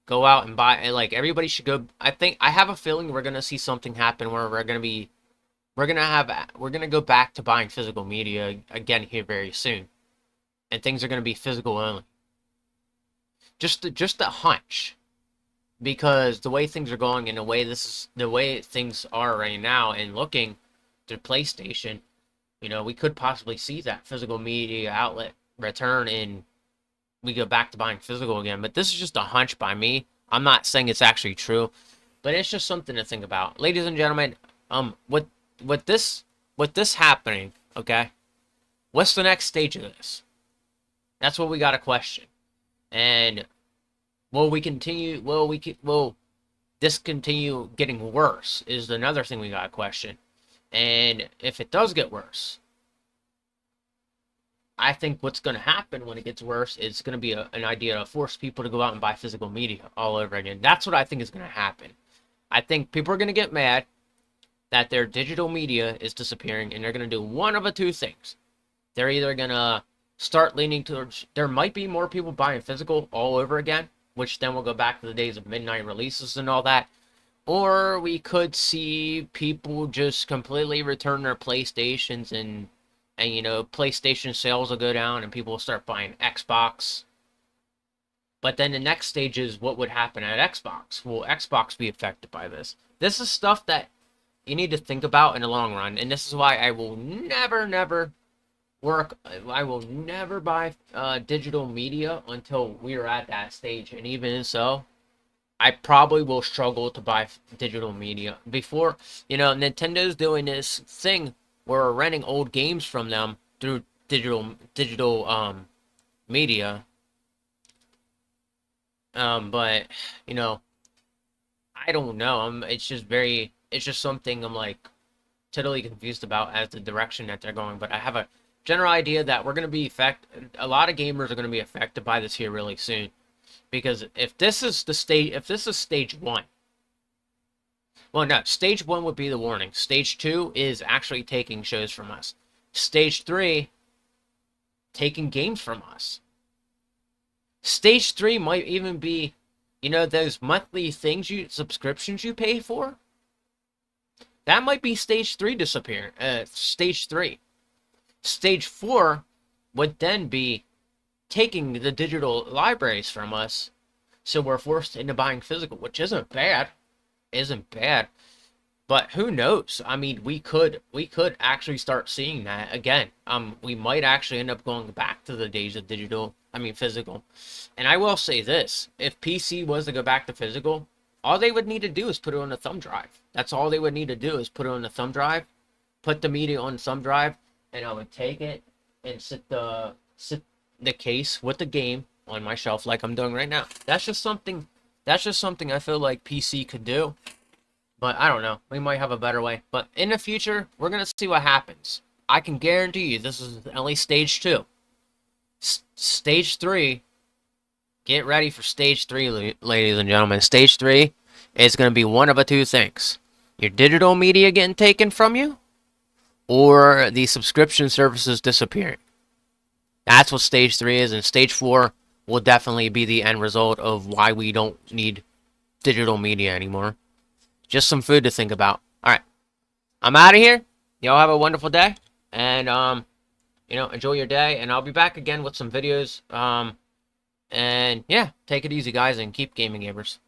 go out and buy, and like everybody should go. I have a feeling we're gonna see something happen where we're gonna go back to buying physical media again here very soon, and things are gonna be physical only. Just a hunch, because the way things are going and the way things are right now, and looking to PlayStation, we could possibly see that physical media outlet return and we go back to buying physical again. But this is just a hunch by me. I'm not saying it's actually true, but it's just something to think about, ladies and gentlemen. With this happening, okay, what's the next stage of this? That's what we got to question. And will this continue getting worse is another thing we got to question. And if it does get worse, I think what's going to happen when it gets worse is going to be an idea to force people to go out and buy physical media all over again. That's what I think is going to happen. I think people are going to get mad that their digital media is disappearing, and they're going to do one of the two things. They're either going to start leaning towards, there might be more people buying physical all over again, which then we'll go back to the days of midnight releases and all that. Or we could see people just completely return their PlayStations, and PlayStation sales will go down and people will start buying Xbox. But then the next stage is what would happen at Xbox. Will Xbox be affected by this? This is stuff that you need to think about in the long run, and this is why I will never buy digital media until we are at that stage. And even so, I probably will struggle to buy digital media. Before, Nintendo's doing this thing where we're renting old games from them through digital media. But I don't know. It's just something I'm like totally confused about as the direction that they're going. But I have general idea that we're going to be a lot of gamers are going to be affected by this here really soon. Because if this is stage one, well, no, stage one would be the warning. Stage two is actually taking shows from us. Stage three, taking games from us. Stage three might even be, those monthly subscriptions you pay for. That might be stage three disappear. Stage three. Stage four would then be taking the digital libraries from us, so we're forced into buying physical, which isn't bad. But who knows? I mean, we could actually start seeing that again. We might actually end up going back to the days of physical. And I will say this: if PC was to go back to physical, all they would need to do is put it on a thumb drive. That's all they would need to do is put it on a thumb drive, put the media on the thumb drive, and I would take it and sit the case with the game on my shelf like I'm doing right now. That's just something I feel like PC could do. But I don't know. We might have a better way. But in the future, we're going to see what happens. I can guarantee you this is only stage 2. Stage 3, get ready for stage 3, ladies and gentlemen. Stage 3 is going to be one of the two things. Your digital media getting taken from you, or the subscription services disappearing. That's what stage 3 is, and stage 4 will definitely be the end result of why we don't need digital media anymore. Just some food to think about. Alright, I'm out of here. Y'all have a wonderful day, and, enjoy your day, and I'll be back again with some videos, and, yeah, take it easy, guys, and keep gaming, gamers.